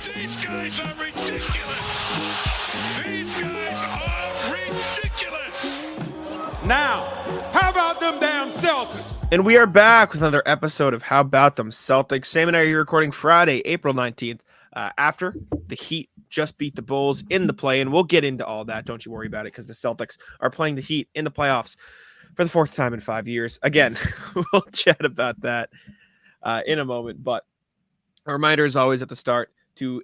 These guys are ridiculous. These guys are ridiculous. Now, how about them damn Celtics? And we are back with another episode of How About Them Celtics. Sam and I are here recording Friday, April 19th, after the Heat just beat the Bulls in the play. And we'll get into all that. Don't you worry about it, because the Celtics are playing the Heat in the playoffs for the fourth time in 5 years. Again, we'll chat about that in a moment. But a reminder, as always, at the start to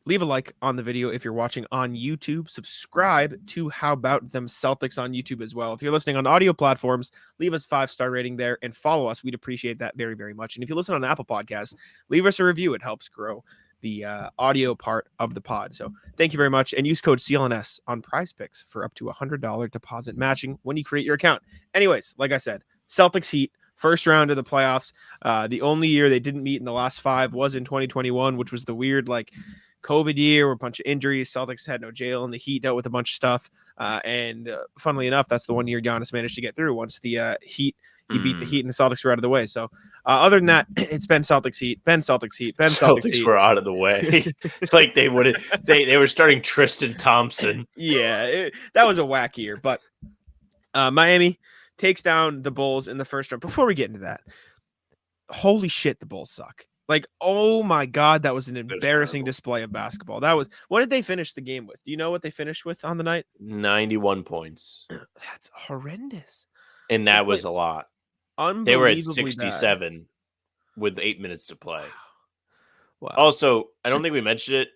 leave a like on the video if you're watching on YouTube. Subscribe to How About Them Celtics on YouTube as well. If you're listening on audio platforms, leave us a 5-star rating there and follow us. We'd appreciate that very, very much. And if you listen on Apple Podcasts, leave us a review. It helps grow the audio part of the pod. So thank you very much. And use code CLNS on Prize Picks for up to $100 deposit matching when you create your account. Anyways, like I said, Celtics Heat. First round of the playoffs. The only year they didn't meet in the last 5 was in 2021, which was the weird, COVID year where a bunch of injuries. Celtics had no jail and the Heat dealt with a bunch of stuff. And funnily enough, that's the one year Giannis managed to get through once the Heat, he beat the Heat and the Celtics were out of the way. So other than that, it's been Celtics Heat, Celtics Heat. Celtics were out of the way. Like they were starting Tristan Thompson. Yeah, that was a whack year. But Miami takes down the Bulls in the first round. Before we get into that, holy shit, the Bulls suck. Oh my God, that was an embarrassing display of basketball. What did they finish the game with? Do you know what they finished with on the night? 91 points. That's horrendous. And that was a lot. They were at 67 with 8 minutes to play. Wow. Also, I don't think we mentioned it.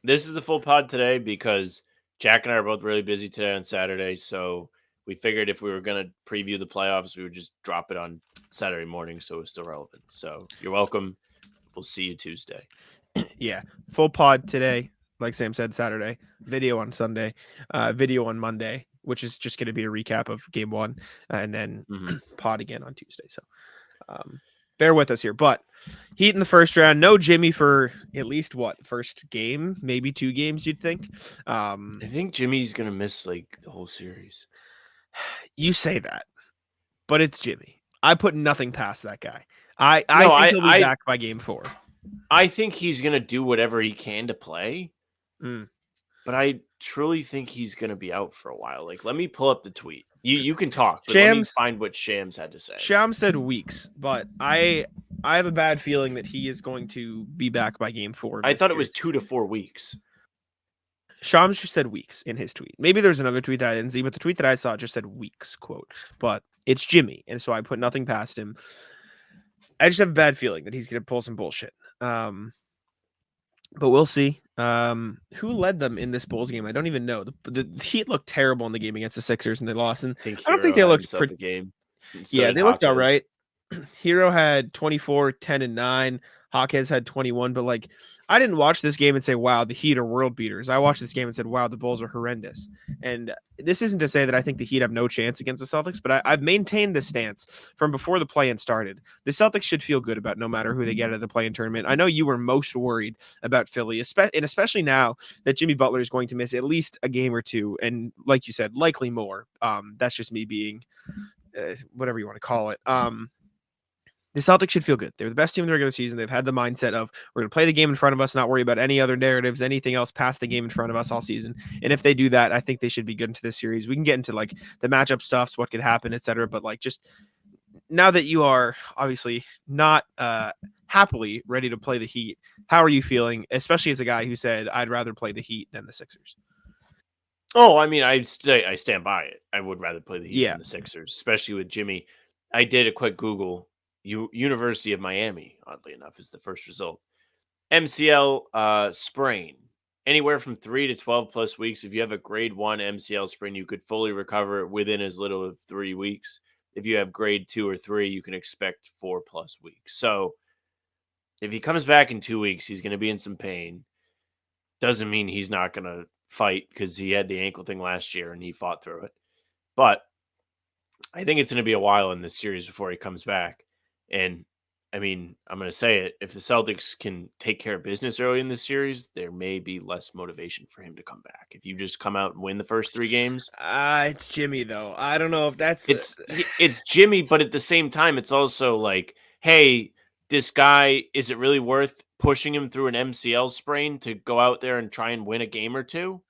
This is a full pod today because Jack and I are both really busy today on Saturday. So we figured if we were going to preview the playoffs, we would just drop it on Saturday morning so it's still relevant. So you're welcome. We'll see you Tuesday. Yeah, full pod today. Like Sam said, Saturday. Video on Sunday. Video on Monday, which is just going to be a recap of game 1. And then pod again on Tuesday. So bear with us here. But Heat in the first round. No Jimmy for at least, the first game? Maybe 2 games, you'd think. I think Jimmy's going to miss, the whole series. You say that. But it's Jimmy. I put nothing past that guy. I think he'll be back by game 4. I think he's going to do whatever he can to play. But I truly think he's going to be out for a while. Let me pull up the tweet. You can talk, but let me find what Shams had to say. Shams said weeks, but I have a bad feeling that he is going to be back by game 4. I thought it was 2 to 4 weeks. Shams just said weeks in his tweet. Maybe there's another tweet that I didn't see, but the tweet that I saw just said weeks, quote. But it's Jimmy, and so I put nothing past him. I just have a bad feeling that he's going to pull some bullshit. But we'll see. Who led them in this Bulls game? I don't even know. The Heat looked terrible in the game against the Sixers, and they lost. And I don't think they looked pretty. Yeah, they looked all right. Hero had 24, 10, and 9. Hawkins had 21, but I didn't watch this game and say, wow, the Heat are world beaters. I watched this game and said, wow, the Bulls are horrendous. And this isn't to say that I think the Heat have no chance against the Celtics, but I've maintained this stance from before the play-in started. The Celtics should feel good about no matter who they get at the play-in tournament. I know you were most worried about Philly, and especially now that Jimmy Butler is going to miss at least a game or 2, and like you said, likely more. That's just me being whatever you want to call it. The Celtics should feel good. They're the best team in the regular season. They've had the mindset of we're going to play the game in front of us, not worry about any other narratives, anything else past the game in front of us all season. And if they do that, I think they should be good into this series. We can get into the matchup stuffs, what could happen, etc. But just now that you are obviously not happily ready to play the Heat, how are you feeling, especially as a guy who said I'd rather play the Heat than the Sixers? Oh, I mean, I stand by it. I would rather play the Heat than the Sixers, especially with Jimmy. I did a quick Google. University of Miami, oddly enough, is the first result. MCL sprain, anywhere from 3 to 12 plus weeks. If you have a grade 1 MCL sprain, you could fully recover it within as little as 3 weeks. If you have grade 2 or 3, you can expect 4 plus weeks. So if he comes back in 2 weeks, he's going to be in some pain. Doesn't mean he's not going to fight because he had the ankle thing last year and he fought through it. But I think it's going to be a while in this series before he comes back. And I mean, I'm going to say it. If the Celtics can take care of business early in this series, there may be less motivation for him to come back. If you just come out and win the first 3 games. It's Jimmy, though. I don't know if that's... It's Jimmy, but at the same time, it's also hey, this guy, is it really worth pushing him through an MCL sprain to go out there and try and win a game or two?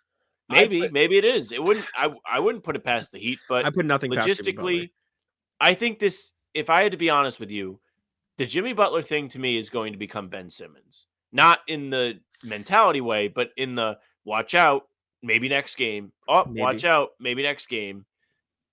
I Maybe, put maybe it is. It wouldn't. I wouldn't put it past the Heat, but I put nothing past Jimmy Butler. logistically, I think this. If I had to be honest with you, the Jimmy Butler thing to me is going to become Ben Simmons, not in the mentality way, but in the watch out, maybe next game. Oh, watch Maybe. out, maybe next game.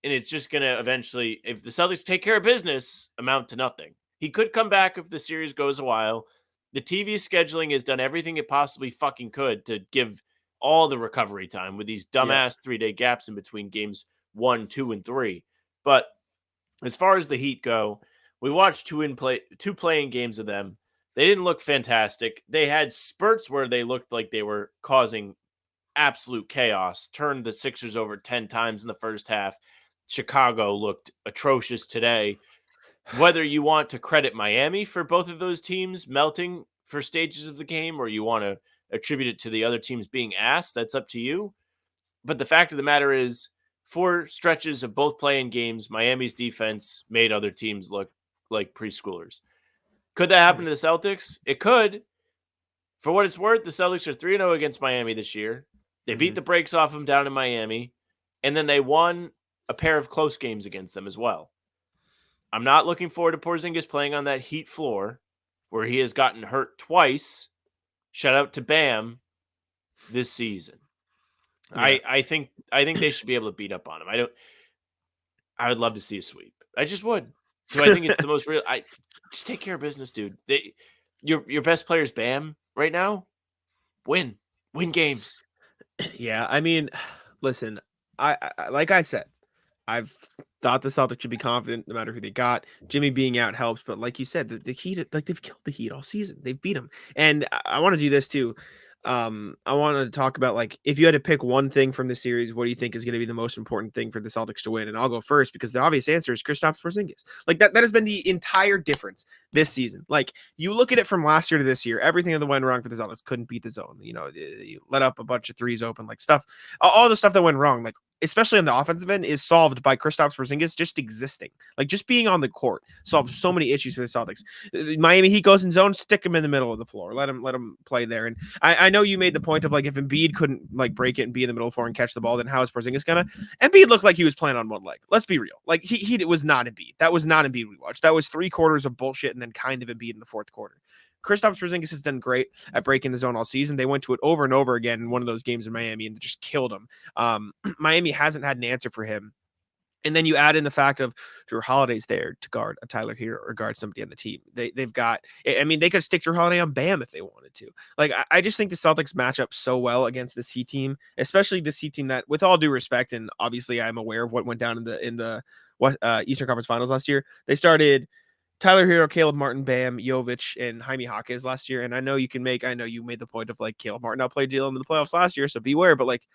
And it's just going to eventually, if the Celtics take care of business, amount to nothing. He could come back if the series goes a while. The TV scheduling has done everything it possibly fucking could to give all the recovery time with these Yeah. dumbass 3-day gaps in between games 1, 2, and 3. But as far as the Heat go, we watched two playing games of them. They didn't look fantastic. They had spurts where they looked like they were causing absolute chaos, turned the Sixers over 10 times in the first half. Chicago looked atrocious today. Whether you want to credit Miami for both of those teams melting for stages of the game, or you want to attribute it to the other teams being ass, that's up to you. But the fact of the matter is, 4 stretches of both playing games, Miami's defense made other teams look like preschoolers. Could that happen to the Celtics? It could. For what it's worth, the Celtics are 3-0 against Miami this year. They beat the brakes off them down in Miami, and then they won a pair of close games against them as well. I'm not looking forward to Porzingis playing on that Heat floor where he has gotten hurt twice. Shout out to Bam this season. Yeah. I think they should be able to beat up on him. I would love to see a sweep. I just would. Do I think it's the most real? Just take care of business, dude. Your best player is Bam right now. Win games. Yeah, I mean, listen, I like I said, I've thought the Celtics should be confident no matter who they got. Jimmy being out helps, but like you said, the Heat, like they've killed the Heat all season. They've beat them, and I want to do this too. I want to talk about, like, if you had to pick one thing from the series, what do you think is going to be the most important thing for the Celtics to win? And I'll go first because the obvious answer is Kristaps Porzingis. Like that has been the entire difference this season. Like, you look at it from last year to this year, everything that went wrong for the Celtics. Couldn't beat the zone. You let up a bunch of threes open, like stuff, all the stuff that went wrong, like especially on the offensive end, is solved by Kristaps Porzingis just existing. Like, just being on the court solves so many issues for the Celtics. Miami Heat goes in zone, stick him in the middle of the floor, let him play there. And I know you made the point of, like, if Embiid couldn't, like, break it and be in the middle of the floor and catch the ball, then how is Porzingis gonna? Embiid looked like he was playing on one leg. Let's be real. Like, he was not Embiid. That was not Embiid we watched. That was 3 quarters of bullshit and then kind of Embiid in the fourth quarter. Kristaps Porzingis has done great at breaking the zone all season. They went to it over and over again in one of those games in Miami and just killed him. Miami hasn't had an answer for him. And then you add in the fact of Drew Holiday's there to guard a Tyler Hero or guard somebody on the team. They've got, I mean, they could stick Drew Holiday on Bam if they wanted to. Like, I just think the Celtics match up so well against this Heat team, especially this Heat team that, with all due respect, and obviously I'm aware of what went down in the Eastern Conference Finals last year. They started Tyler Hero, Caleb Martin, Bam, Jovic, and Jaime Jaquez last year. And I know you made the point of, like, Caleb Martin outplayed Jalen in the playoffs last year, so beware. But, like,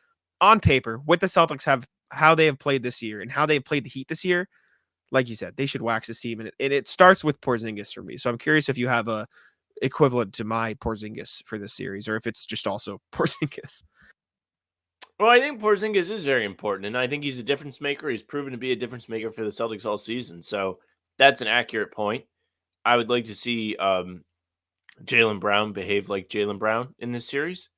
on paper, with the Celtics have how they have played this year and how they've played the Heat this year, like you said, they should wax this team. And it starts with Porzingis for me. So I'm curious if you have a equivalent to my Porzingis for this series, or if it's just also Porzingis. Well, I think Porzingis is very important, and I think he's a difference maker. He's proven to be a difference maker for the Celtics all season. So that's an accurate point. I would like to see Jaylen Brown behave like Jaylen Brown in this series.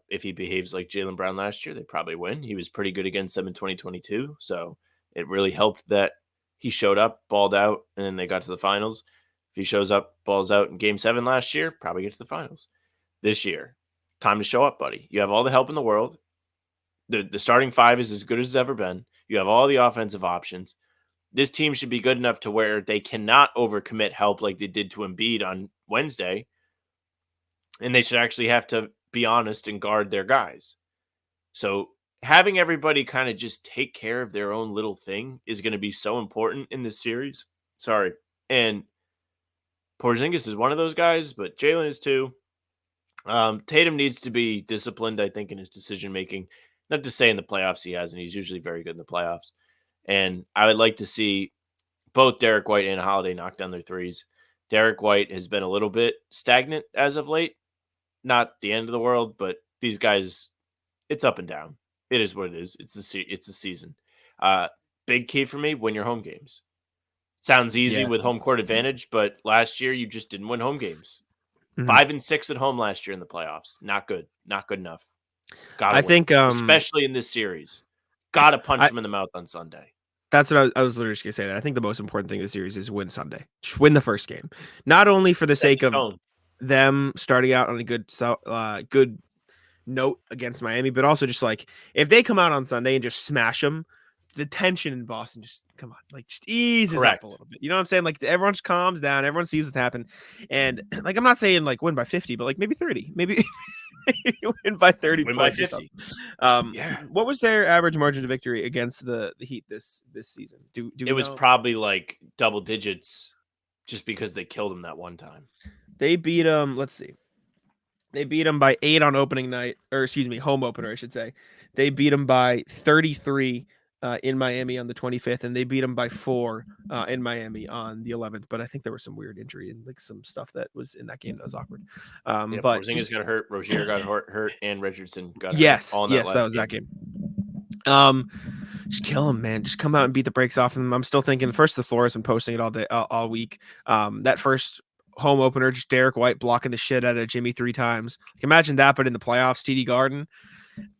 If he behaves like Jaylen Brown last year, they probably win. He was pretty good against them in 2022, so it really helped that he showed up, balled out, and then they got to the finals. If he shows up, balls out in Game 7 last year, probably get to the finals. This year, time to show up, buddy. You have all the help in the world. The starting 5 is as good as it's ever been. You have all the offensive options. This team should be good enough to where they cannot overcommit help like they did to Embiid on Wednesday, and they should actually have to be honest and guard their guys. So having everybody kind of just take care of their own little thing is going to be so important in this series. Sorry. And Porzingis is one of those guys, but Jalen is too. Tatum needs to be disciplined, I think, in his decision-making. Not to say in the playoffs he hasn't. He's usually very good in the playoffs. And I would like to see both Derek White and Holiday knock down their threes. Derek White has been a little bit stagnant as of late. Not the end of the world, but these guys, it's up and down. It is what it is. It's the season. Big key for me: win your home games. Sounds easy Yeah. with home court advantage, but last year you just didn't win home games. Mhm. 5-6 at home last year in the playoffs. Not good. Not good enough. Gotta I win. think Especially in this series. Gotta punch them in the mouth on Sunday. that's what I was literally just gonna say. That I think the most important thing in the series is win Sunday. Just win the first game, not only for the sake of them starting out on a good note against Miami, but also just like if they come out on Sunday and just smash them, the tension in Boston just just eases up a little bit. You know what I'm saying? Like everyone just calms down, everyone sees what's happened, and like I'm not saying like win by 50, but like maybe 30, maybe win by 30 win by points 50. What was their average margin of victory against the Heat this season? It was probably like double digits, just because they killed him that one time. They beat them. Let's see. They beat them by 8 on opening night, or excuse me, home opener, I should say. They beat them by 33 in Miami on the 25th, and they beat them by 4 in Miami on the 11th. But I think there was some weird injury and like some stuff that was in that game that was awkward. But Porzingis got hurt, Rozier got hurt, and Richardson got hurt. Yes, that was that game. Just kill him, man. Just come out and beat the brakes off him. I'm still thinking. First, the floor has been posting it all day, all week. That first home opener, just Derek White blocking the shit out of Jimmy 3 times. Like, imagine that, but in the playoffs, TD Garden.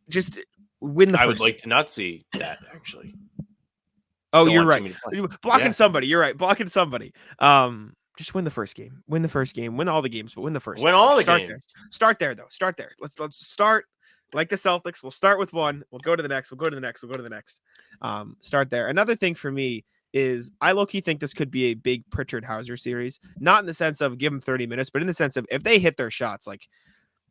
Just win the first. I would like to not see that, actually. Oh, you're right. Blocking somebody. You're right. Blocking somebody. Just win the first game. Win the first game. Win all the games, but win the first. Win all the games. Start there, though. Start there. Let's start like the Celtics. We'll start with one. We'll go to the next. We'll go to the next. We'll go to the next. Start there. Another thing for me is I low-key think this could be a big Pritchard Hauser series. Not in the sense of give them 30 minutes, but in the sense of if they hit their shots, like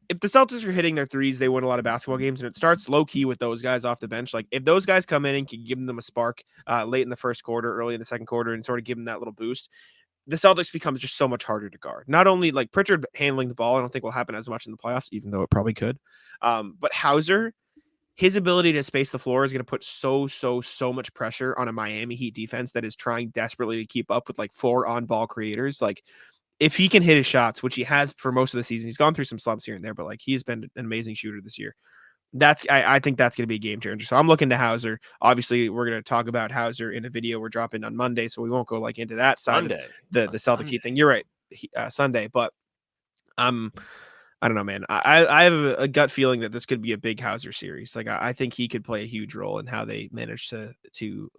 if the Celtics are hitting their threes, they win a lot of basketball games, and it starts low-key with those guys off the bench. Like if those guys come in and can give them a spark late in the first quarter, early in the second quarter, and sort of give them that little boost, the Celtics becomes just so much harder to guard. Not only like Pritchard handling the ball, I don't think will happen as much in the playoffs, even though it probably could. But Hauser, his ability to space the floor is going to put so much pressure on a Miami Heat defense that is trying desperately to keep up with like 4 on-ball creators. Like if he can hit his shots, which he has for most of the season, he's gone through some slumps here and there, but like he's been an amazing shooter this year. I think that's going to be a game changer. So I'm looking to Hauser. Obviously, we're going to talk about Hauser in a video we're dropping on Monday, so we won't go like into that side of the Celtic Heat thing. You're right, Sunday, but I don't know, man. I have a gut feeling that this could be a big Hauser series. Like I think he could play a huge role in how they manage to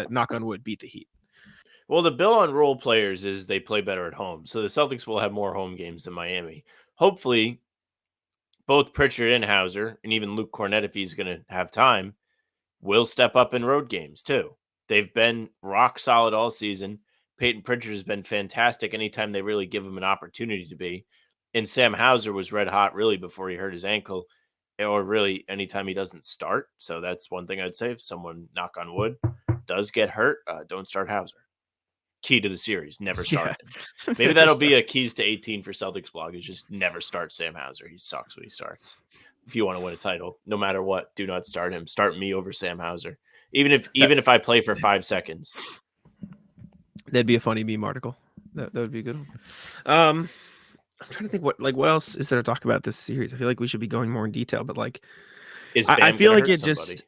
knock on wood beat the Heat. Well, the bill on role players is they play better at home. So the Celtics will have more home games than Miami. Hopefully, both Pritchard and Hauser, and even Luke Cornett, if he's going to have time, will step up in road games too. They've been rock solid all season. Peyton Pritchard has been fantastic anytime they really give him an opportunity to be. And Sam Hauser was red hot really before he hurt his ankle, or really anytime he doesn't start. So that's one thing I'd say. If someone, knock on wood, does get hurt, don't start Hauser. Key to the series, never start him. Maybe that'll be a keys to 18 for Celtics blog, is just never start Sam Hauser. He sucks when he starts. If you want to win a title, no matter what, do not start him. Start me over Sam Hauser. Even if I play for 5 seconds. That'd be a funny meme article. That would be a good one. I'm trying to think what else is there to talk about this series. I feel like we should be going more in detail, but like I feel like it just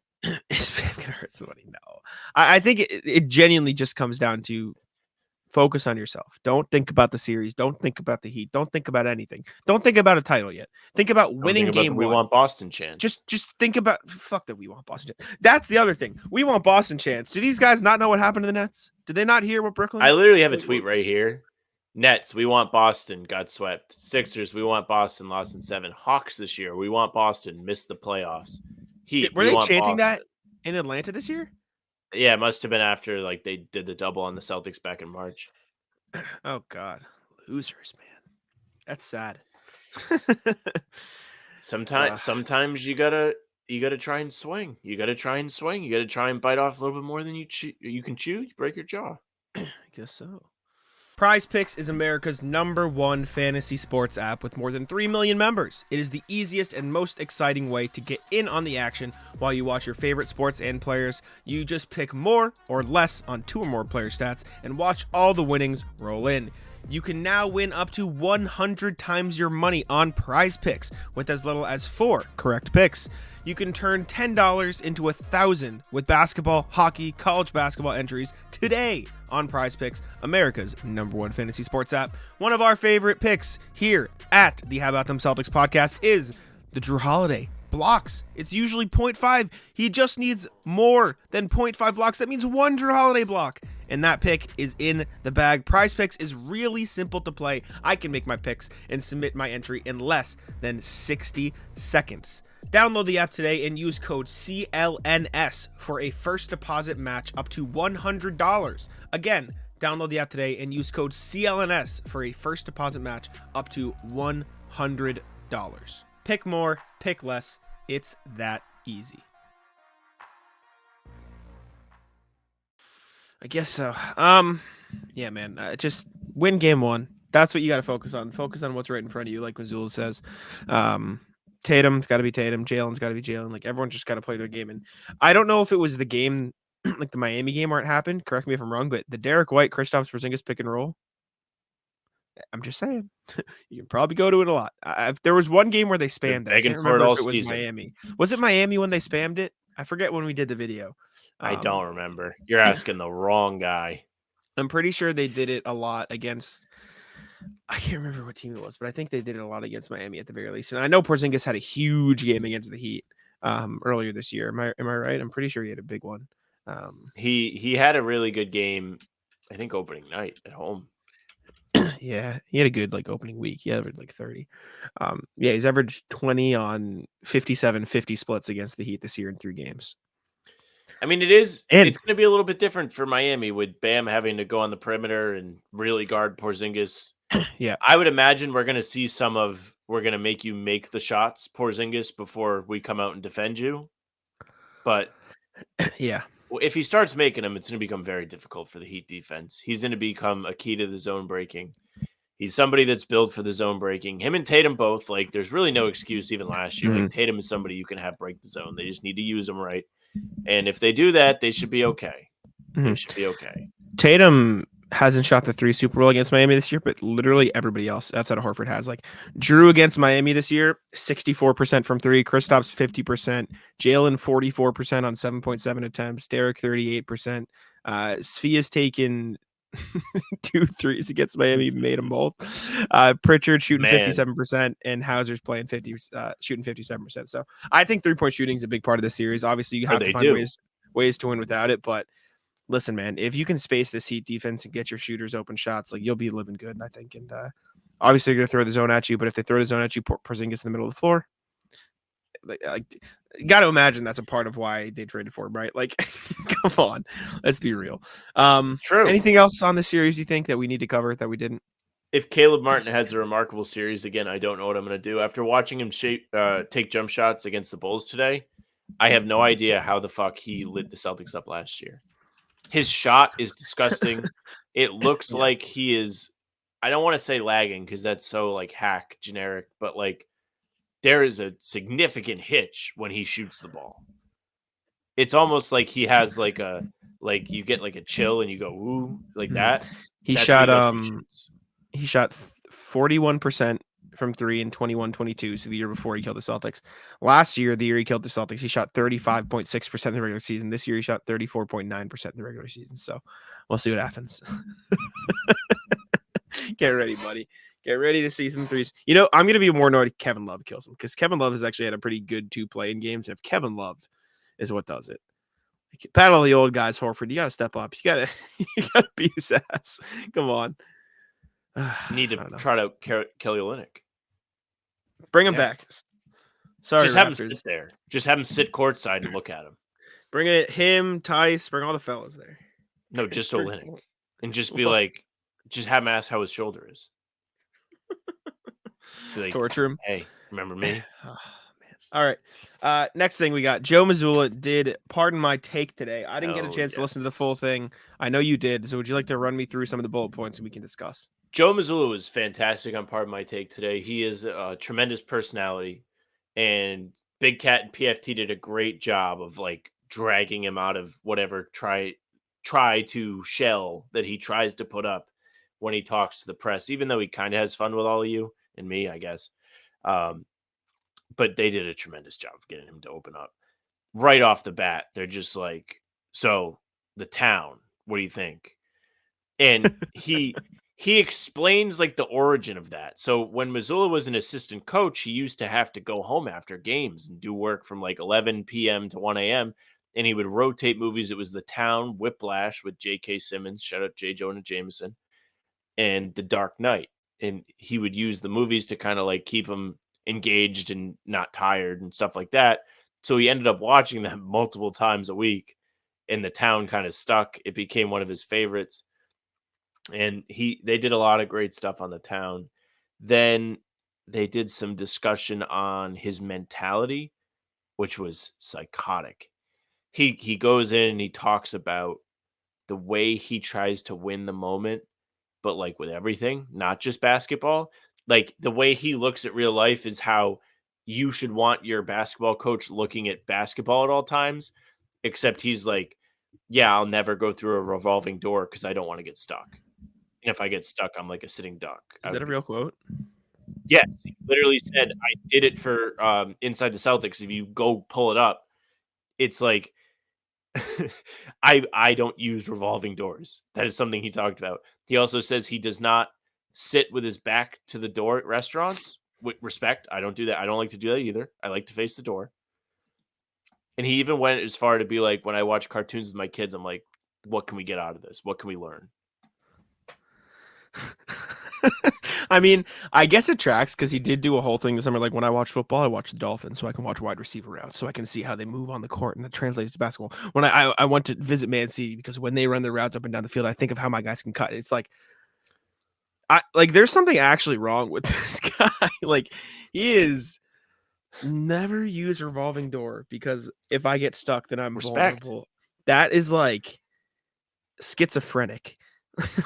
is Bam gonna hurt somebody? No. I think it genuinely just comes down to focus on yourself. Don't think about the series. Don't think about the Heat. Don't think about anything. Don't think about a title yet. Think about winning game 1. We want Boston chance. Just think about fuck that we want Boston chance. That's the other thing. We want Boston chance. Do these guys not know what happened to the Nets? Did they not hear what Brooklyn? I literally have a tweet right here. Nets, we want Boston, got swept. Sixers, we want Boston, lost in 7. Hawks this year, we want Boston, missed the playoffs. Heat, were they chanting that in Atlanta this year? Yeah, it must have been after like they did the double on the Celtics back in March. Oh God, losers, man. That's sad. Sometimes you gotta try and swing. You gotta try and bite off a little bit more than you can chew. You break your jaw. I guess so. Prize Picks is America's #1 fantasy sports app with more than 3 million members. It is the easiest and most exciting way to get in on the action while you watch your favorite sports and players. You just pick more or less on 2 or more player stats and watch all the winnings roll in. You can now win up to 100 times your money on Prize Picks with as little as 4 correct picks. You can turn $10 into $1,000 with basketball, hockey, college basketball entries today on Prize Picks, America's #1 fantasy sports app. One of our favorite picks here at the How About Them Celtics podcast is the Drew Holiday blocks. It's usually 0.5. He just needs more than 0.5 blocks. That means 1 Drew Holiday block. And that pick is in the bag. Prize Picks is really simple to play. I can make my picks and submit my entry in less than 60 seconds. Download the app today and use code CLNS for a first deposit match up to $100. Again, download the app today and use code CLNS for a first deposit match up to $100. Pick more, pick less. It's that easy. I guess so. Yeah, man. Just win game 1. That's what you got to focus on. Focus on what's right in front of you, like Mazzulla says. Tatum's got to be Tatum. Jalen's got to be Jalen. Like, everyone just got to play their game. And I don't know if it was the game, like the Miami game where it happened. Correct me if I'm wrong, but the Derek White, Kristaps Porzingis pick and roll. I'm just saying. You can probably go to it a lot. There was one game where they spammed it. I can't remember if it was Miami. Was it Miami when they spammed it? I forget when we did the video. I don't remember. You're asking the wrong guy. I'm pretty sure they did it a lot against. I can't remember what team it was, but I think they did it a lot against Miami at the very least. And I know Porzingis had a huge game against the Heat earlier this year. Am I right? I'm pretty sure he had a big one. He had a really good game, I think, opening night at home. Yeah, he had a good opening week. He averaged 30. Yeah, he's averaged 20 on 57-50 splits against the Heat this year in 3 games. I mean, it's going to be a little bit different for Miami with Bam having to go on the perimeter and really guard Porzingis. Yeah. I would imagine we're going to see we're going to make you make the shots, Porzingis, before we come out and defend you. But yeah, if he starts making them, it's going to become very difficult for the Heat defense. He's going to become a key to the zone breaking. He's somebody that's built for the zone breaking. Him and Tatum both, there's really no excuse even last year. Mm-hmm. Tatum is somebody you can have break the zone. They just need to use them right. And if they do that, they should be okay. Mm-hmm. They should be okay. Tatum hasn't shot the 3 Super Bowl against Miami this year, but literally everybody else outside of Horford has. Drew against Miami this year, 64% from 3. Kristaps 50%. Jalen 44% on 7.7 attempts. Derek 38%. Svia's taken 2 threes against Miami, made them both. Pritchard shooting 57%, and Hauser's playing shooting 57%. So I think 3-point shooting is a big part of the series. Obviously, you have to find ways to win without it. But listen, man, if you can space this Heat defense and get your shooters open shots, you'll be living good, I think. And obviously, they're going to throw the zone at you. But if they throw the zone at you, Porzingis in the middle of the floor. You got to imagine that's a part of why they traded for him, right? Come on, let's be real. True. Anything else on the series you think that we need to cover that we didn't? If Caleb Martin has a remarkable series again, I don't know what I'm going to do. After watching him take jump shots against the Bulls today, I have no idea how the fuck he lit the Celtics up last year. His shot is disgusting. It looks like he is. I don't want to say lagging because that's so hack generic, but there is a significant hitch when he shoots the ball. It's almost like he has you get a chill and you go, ooh, that. He shot 41% from 3 in 21-22, so the year before he killed the Celtics. Last year, the year he killed the Celtics, he shot 35.6% in the regular season. This year he shot 34.9% in the regular season. So we'll see what happens. Get ready, buddy. Get ready to see some threes. I'm going to be more annoyed if Kevin Love kills him, because Kevin Love has actually had a pretty good 2 play-in games. And if Kevin Love is what does it, battle the old guys, Horford. You got to step up. You got to beat his ass. Come on. Need to try to Kelly Olynyk. Bring him back. Sorry, just have him sit there. Just have him sit courtside and look at him. Bring it, him, Tice. Bring all the fellas there. No, just Olynyk, and just be just have him ask how his shoulder is. Torture him. Hey, remember me? Oh, man. All right. Next thing we got. Joe Mazzulla did Pardon My Take today. I didn't get a chance to listen to the full thing. I know you did. So would you like to run me through some of the bullet points and we can discuss? Joe Mazzulla was fantastic on Pardon My Take today. He is a tremendous personality, and Big Cat and PFT did a great job of dragging him out of whatever try to shell that he tries to put up when he talks to the press, even though he kind of has fun with all of you and me, I guess. But they did a tremendous job of getting him to open up. Right off the bat, they're just like, so the town, what do you think? And he explains like the origin of that. So when Mazzulla was an assistant coach, he used to have to go home after games and do work from like 11 p.m. to 1 a.m. And he would rotate movies. It was The Town, Whiplash with J.K. Simmons, shout out J. Jonah Jameson, and The Dark Knight. And he would use the movies to kind of like keep him engaged and not tired and stuff like that. So he ended up watching them multiple times a week, and The Town kind of stuck. It became one of his favorites. And they did a lot of great stuff on The Town. Then they did some discussion on his mentality, which was psychotic. He goes in and he talks about the way he tries to win the moment, but like with everything, not just basketball. Like the way he looks at real life is how you should want your basketball coach looking at basketball at all times, except he's like, yeah, I'll never go through a revolving door because I don't want to get stuck. And if I get stuck, I'm like a sitting duck. Is that a real quote? Yes. He literally said, I did it for Inside the Celtics. If you go pull it up, it's like, I don't use revolving doors. That is something he talked about. He also says he does not sit with his back to the door at restaurants. With respect, I don't do that. I don't like to do that either. I like to face the door. And he even went as far to be like, when I watch cartoons with my kids, I'm like, what can we get out of this? What can we learn? I mean, I guess it tracks because he did do a whole thing this summer. Like when I watch football, I watch the Dolphins so I can watch wide receiver routes, so I can see how they move on the court, and that translates to basketball. When I went to visit Man City, because when they run their routes up and down the field, I think of how my guys can cut. It's like, there's something actually wrong with this guy. Like he is never use revolving door, because if I get stuck, then I'm Respect. vulnerable. That is like schizophrenic.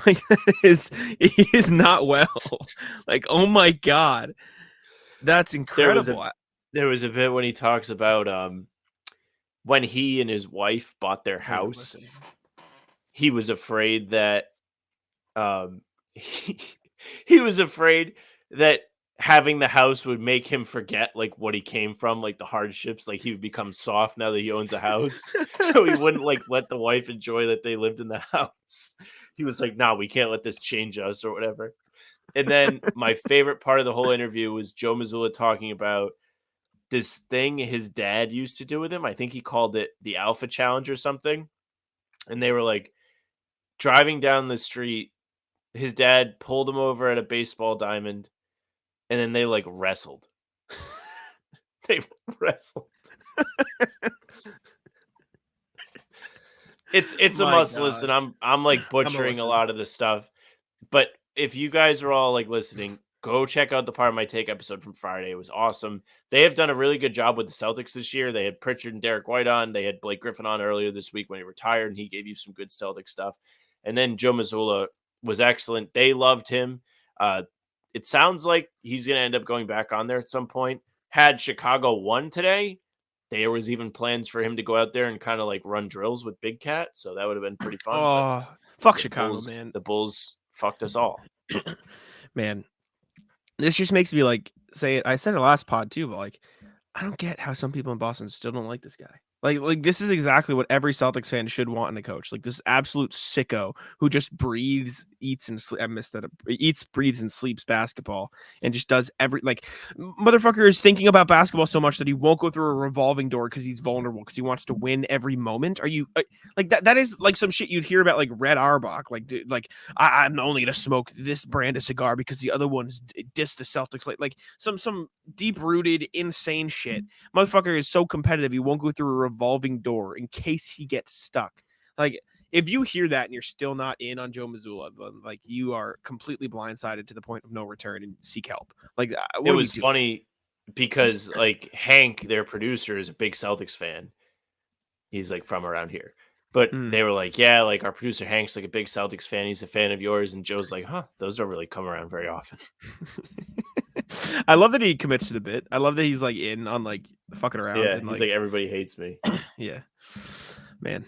Like he is not well. Like, oh my god, that's incredible. There was a bit when he talks about when he and his wife bought their house, he was afraid that he was afraid that having the house would make him forget like what he came from, like the hardships. Like he would become soft now that he owns a house, so he wouldn't like let the wife enjoy that they lived in the house. He was like, no, we can't let this change us or whatever. And then my favorite part of the whole interview was Joe Mazzulla talking about this thing his dad used to do with him. I think he called it the Alpha Challenge or something. And they were like driving down the street. His dad pulled him over at a baseball diamond, and then they like wrestled. They wrestled. It's a must listen. I'm like butchering a lot of this stuff, but if you guys are all like listening, go check out the Part of My Take episode from Friday. It was awesome. They have done a really good job with the Celtics this year. They had Pritchard and Derek White on. They had Blake Griffin on earlier this week when he retired, and he gave you some good Celtic stuff. And then Joe Mazzulla was excellent. They loved him. It sounds like he's going to end up going back on there at some point. Had Chicago won today, there was even plans for him to go out there and kind of like run drills with Big Cat. So that would have been pretty fun. Oh, fuck Chicago, man. The Bulls fucked us all. Man, this just makes me like say it. I said it last pod too, but like, I don't get how some people in Boston still don't like this guy. Like this is exactly what every Celtics fan should want in a coach. Like this absolute sicko who just breathes, eats, and sleeps. I missed that. Eats, breathes, and sleeps basketball, and just does motherfucker is thinking about basketball so much that he won't go through a revolving door because he's vulnerable, because he wants to win every moment. Are you like that? That is like some shit you'd hear about like Red Auerbach. Like, dude, like I'm only gonna smoke this brand of cigar because the other ones diss the Celtics. Like some deep rooted insane shit. Motherfucker is so competitive he won't go through a revolving door in case he gets stuck. Like if you hear that and you're still not in on Joe Mazzulla, then like you are completely blindsided to the point of no return and seek help. Like it was funny because like Hank, their producer, is a big Celtics fan. He's like from around here, but they were like, yeah, like our producer Hank's like a big Celtics fan. He's a fan of yours. And Joe's like, huh, those don't really come around very often. I love that he commits to the bit. I love that he's like in on like fucking around. Yeah, and, he's like everybody hates me. Yeah, man.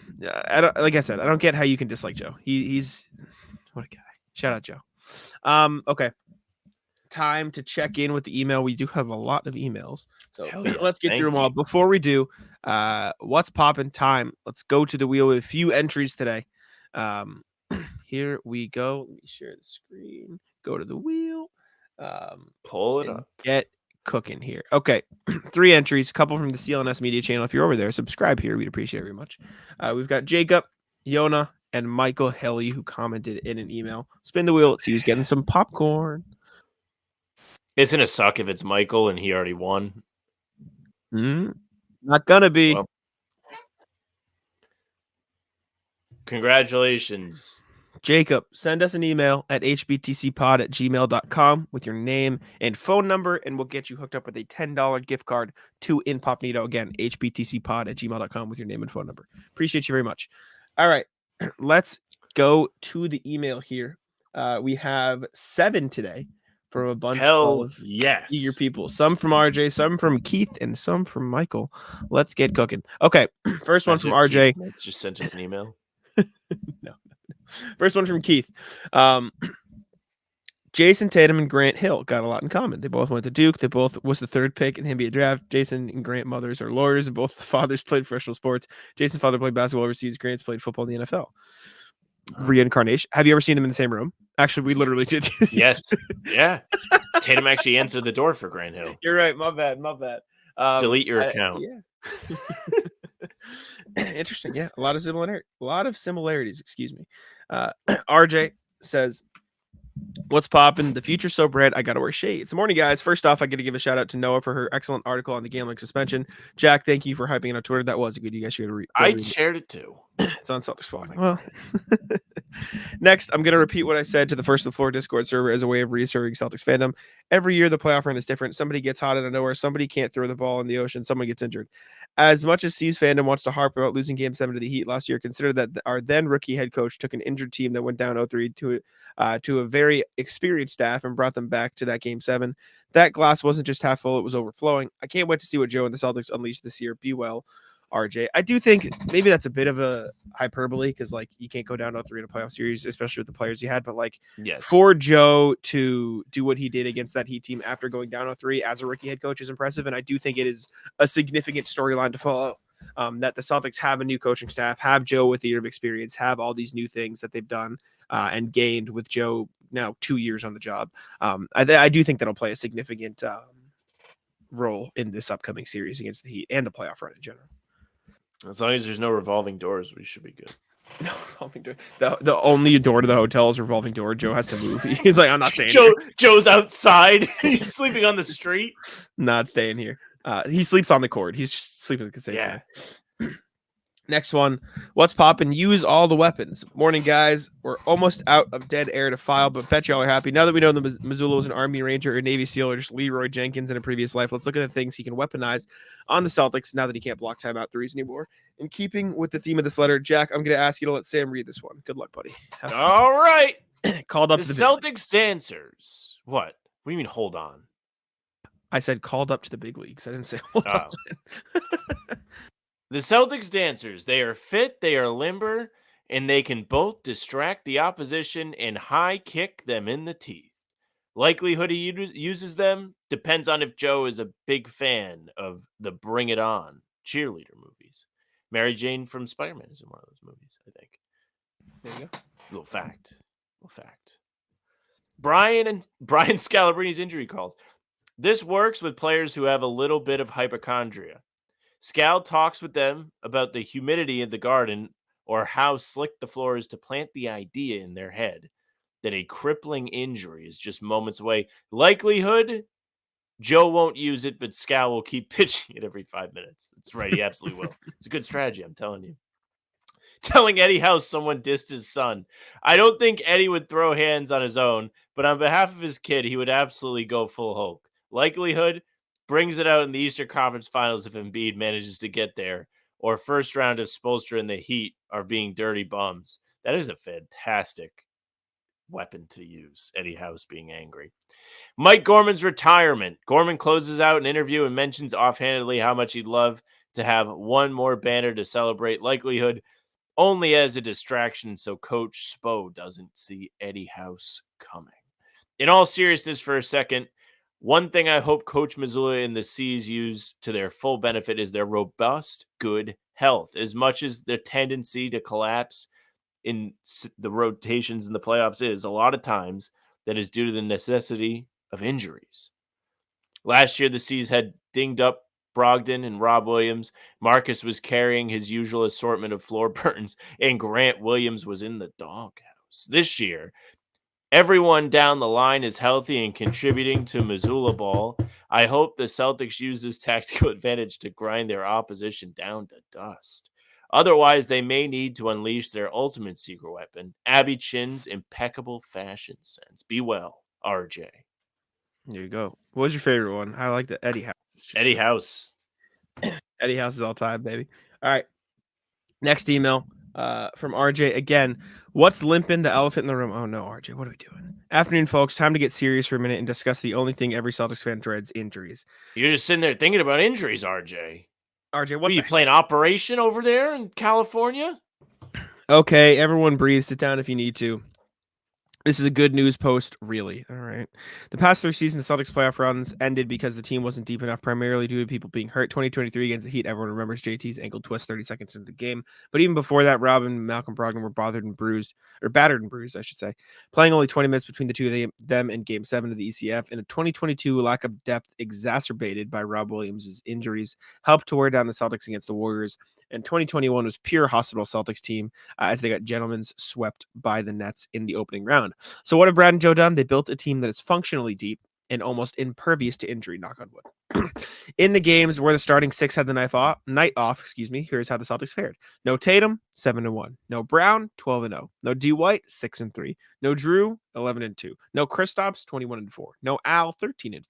I don't, like I said, I don't get how you can dislike Joe. He's what a guy. Shout out Joe. Okay. Time to check in with the email. We do have a lot of emails, so Hell yes, let's get thank through them all. you. Before we do, what's poppin' time? Let's go to the wheel with a few entries today. Here we go. Let me share the screen. Go to the wheel. Pull it And up. get cooking here. Okay, 3 entries. A couple from the CLNS Media channel. If you're over there, subscribe here. We'd appreciate it very much. We've got Jacob, Yona, and Michael Helly who commented in an email. Spin the wheel. Let's see who's getting some popcorn. It's gonna suck if it's Michael and he already won. Not gonna be. Well, congratulations. Jacob, send us an email at hbtcpod@gmail.com with your name and phone number, and we'll get you hooked up with a $10 gift card to Incognito. Again, hbtcpod@gmail.com with your name and phone number. Appreciate you very much. All right, let's go to the email here. We have 7 today from a bunch of yes. eager people. Some from RJ, some from Keith, and some from Michael. Let's get cooking. Okay, first one from RJ. Keith just sent us an email. No. First one from Keith. Jason Tatum and Grant Hill got a lot in common. They both went to Duke. They both was the 3rd pick in the NBA draft. Jason and Grant mothers are lawyers, and both fathers played professional sports. Jason's father played basketball overseas. Grant's played football in the NFL. Reincarnation. Have you ever seen them in the same room? Actually, we literally did. Yes. Yeah. Tatum actually answered the door for Grant Hill. You're right. My bad. Delete your account. Yeah. Interesting. Yeah. A lot of similarities. Excuse me. RJ says, what's poppin'? The future's so bright, I gotta wear shades. Morning, guys. First off, I got to give a shout out to Noah for her excellent article on the gambling suspension. Jack, thank you for hyping it on Twitter. That was a good. You guys should read. I shared it too. It's on Celtics Blog. Well, next, I'm going to repeat what I said to the First of the Floor Discord server as a way of reasserting Celtics fandom. Every year, the playoff run is different. Somebody gets hot out of nowhere. Somebody can't throw the ball in the ocean. Someone gets injured. As much as C's fandom wants to harp about losing Game 7 to the Heat last year, consider that our then rookie head coach took an injured team that went down 0-3 to a very experienced staff and brought them back to that Game 7. That glass wasn't just half full. It was overflowing. I can't wait to see what Joe and the Celtics unleash this year. Be well. RJ. I do think maybe that's a bit of a hyperbole because like you can't go down 0-3 in a playoff series, especially with the players you had. But like for Joe to do what he did against that Heat team after going down 0-3 as a rookie head coach is impressive. And I do think it is a significant storyline to follow. That the Celtics have a new coaching staff, have Joe with a year of experience, have all these new things that they've done and gained with Joe now 2 years on the job. I do think that'll play a significant role in this upcoming series against the Heat and the playoff run in general. As long as there's no revolving doors, we should be good. No revolving door. The only door to the hotel is a revolving door. Joe has to move. He's like, I'm not staying here. Joe's outside. He's sleeping on the street. Not staying here. He sleeps on the court. He's just sleeping consistently. Yeah. Next one. What's poppin'? Use all the weapons. Morning, guys. We're almost out of dead air to file, but bet y'all are happy. Now that we know that Mazzulla was an Army Ranger, a Navy SEAL, or just Leroy Jenkins in a previous life, let's look at the things he can weaponize on the Celtics now that he can't block timeout threes anymore. In keeping with the theme of this letter, Jack, I'm going to ask you to let Sam read this one. Good luck, buddy. All right. Called up the to the Celtics dancers. What do you mean, hold on? I said called up to the big leagues. I didn't say hold on. The Celtics dancers, they are fit, they are limber, and they can both distract the opposition and high kick them in the teeth. Likelihood he uses them depends on if Joe is a big fan of the Bring It On cheerleader movies. Mary Jane from Spider-Man is in one of those movies, I think. There you go. Little fact. Brian Scalabrini's injury calls. This works with players who have a little bit of hypochondria. Scal talks with them about the humidity in the garden or how slick the floor is to plant the idea in their head that a crippling injury is just moments away. Likelihood, Joe won't use it, but Scal will keep pitching it every 5 minutes. That's right. He absolutely will. It's a good strategy, I'm telling you. Telling Eddie how someone dissed his son. I don't think Eddie would throw hands on his own, but on behalf of his kid, he would absolutely go full Hulk. Likelihood, brings it out in the Eastern Conference Finals if Embiid manages to get there, or first round if Spoelstra and the Heat are being dirty bums. That is a fantastic weapon to use, Eddie House being angry. Mike Gorman's retirement. Gorman closes out an interview and mentions offhandedly how much he'd love to have one more banner to celebrate. Likelihood only as a distraction so Coach Spo doesn't see Eddie House coming. In all seriousness for a second, one thing I hope Coach Mazzulla and the C's use to their full benefit is their robust, good health. As much as the tendency to collapse in the rotations in the playoffs is, a lot of times that is due to the necessity of injuries. Last year, the C's had dinged up Brogdon and Rob Williams. Marcus was carrying his usual assortment of floor burns, and Grant Williams was in the doghouse. This year, everyone down the line is healthy and contributing to Mazzulla ball. I hope the Celtics use this tactical advantage to grind their opposition down to dust. Otherwise, they may need to unleash their ultimate secret weapon, Abby Chin's impeccable fashion sense. Be well, RJ. There you go. What was your favorite one? I like the Eddie House. Eddie House. Eddie House is all time, baby. All right. Next email from RJ again. What's limping the elephant in the room? Oh no, RJ, what are we doing? Afternoon, folks. Time to get serious for a minute and discuss the only thing every Celtics fan dreads: injuries. You're just sitting there thinking about injuries, RJ. RJ, What are you playing Operation over there in California? Okay, everyone breathe. Sit down if you need to. This is a good news post, really. All right. The past 3 seasons, the Celtics playoff runs ended because the team wasn't deep enough, primarily due to people being hurt. 2023 against the Heat, everyone remembers JT's ankle twist 30 seconds into the game. But even before that, Rob and Malcolm Brogdon were battered and bruised, I should say. Playing only 20 minutes between the two of them in Game 7 of the ECF. In a 2022, lack of depth exacerbated by Rob Williams' injuries helped to wear down the Celtics against the Warriors. And 2021 was pure hospital Celtics team as they got gentlemen's swept by the Nets in the opening round. So what have Brad and Joe done? They built a team that is functionally deep and almost impervious to injury, knock on wood. In the games where the starting 6 had the night off, here's how the Celtics fared. No Tatum, 7-1. No Brown, 12-0. No D White, 6-3. No Drew, 11-2. No Kristaps, 21-4. No Al, 13-4.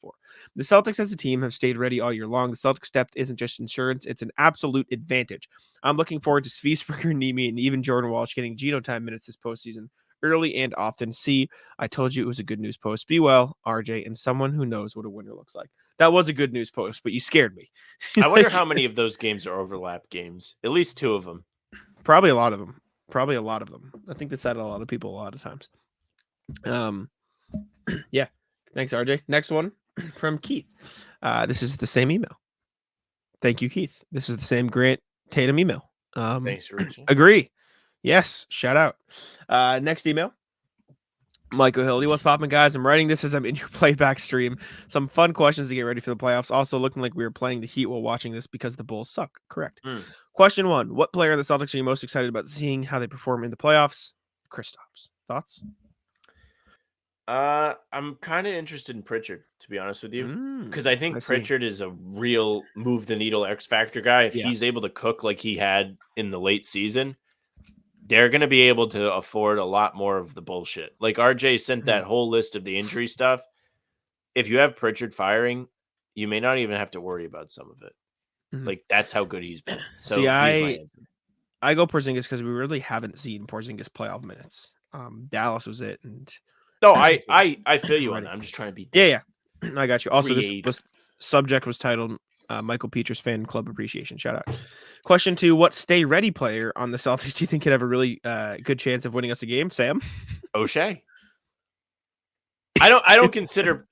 The Celtics as a team have stayed ready all year long. The Celtics depth isn't just insurance, it's an absolute advantage. I'm looking forward to Svi, Springer, Nemi, and even Jordan Walsh getting Geno time minutes this postseason, early and often. See, I told you it was a good news post. Be well, RJ, and someone who knows what a winner looks like. That was a good news post, but you scared me. I wonder how many of those games are overlap games. At least 2 of them. Probably a lot of them. I think that's said a lot of people a lot of times. Yeah. Thanks, RJ. Next one from Keith. This is the same email. Thank you, Keith. This is the same Grant Tatum email. Thanks, Richie. Agree. Yes. Shout out. Next email. Michael Hildy, what's poppin', guys? I'm writing this as I'm in your playback stream. Some fun questions to get ready for the playoffs. Also, looking like we were playing the Heat while watching this because the Bulls suck. Correct. Question 1. What player in the Celtics are you most excited about seeing how they perform in the playoffs? Kristaps. Thoughts? I'm kind of interested in Pritchard, to be honest with you, because I think Pritchard is a real move the needle X factor guy. If he's able to cook like he had in the late season, they're going to be able to afford a lot more of the bullshit. Like RJ sent that whole list of the injury stuff. If you have Pritchard firing, you may not even have to worry about some of it. Like that's how good he's been. So see, I go Porzingis because we really haven't seen Porzingis playoff minutes. Dallas was it, and no, I feel you on that. I'm just trying to be I got you. Also, this subject was titled Michael Peters Fan Club Appreciation. Shout out. Question 2: what stay ready player on the Celtics do you think could have a really good chance of winning us a game? Sam? O'Shea. I don't consider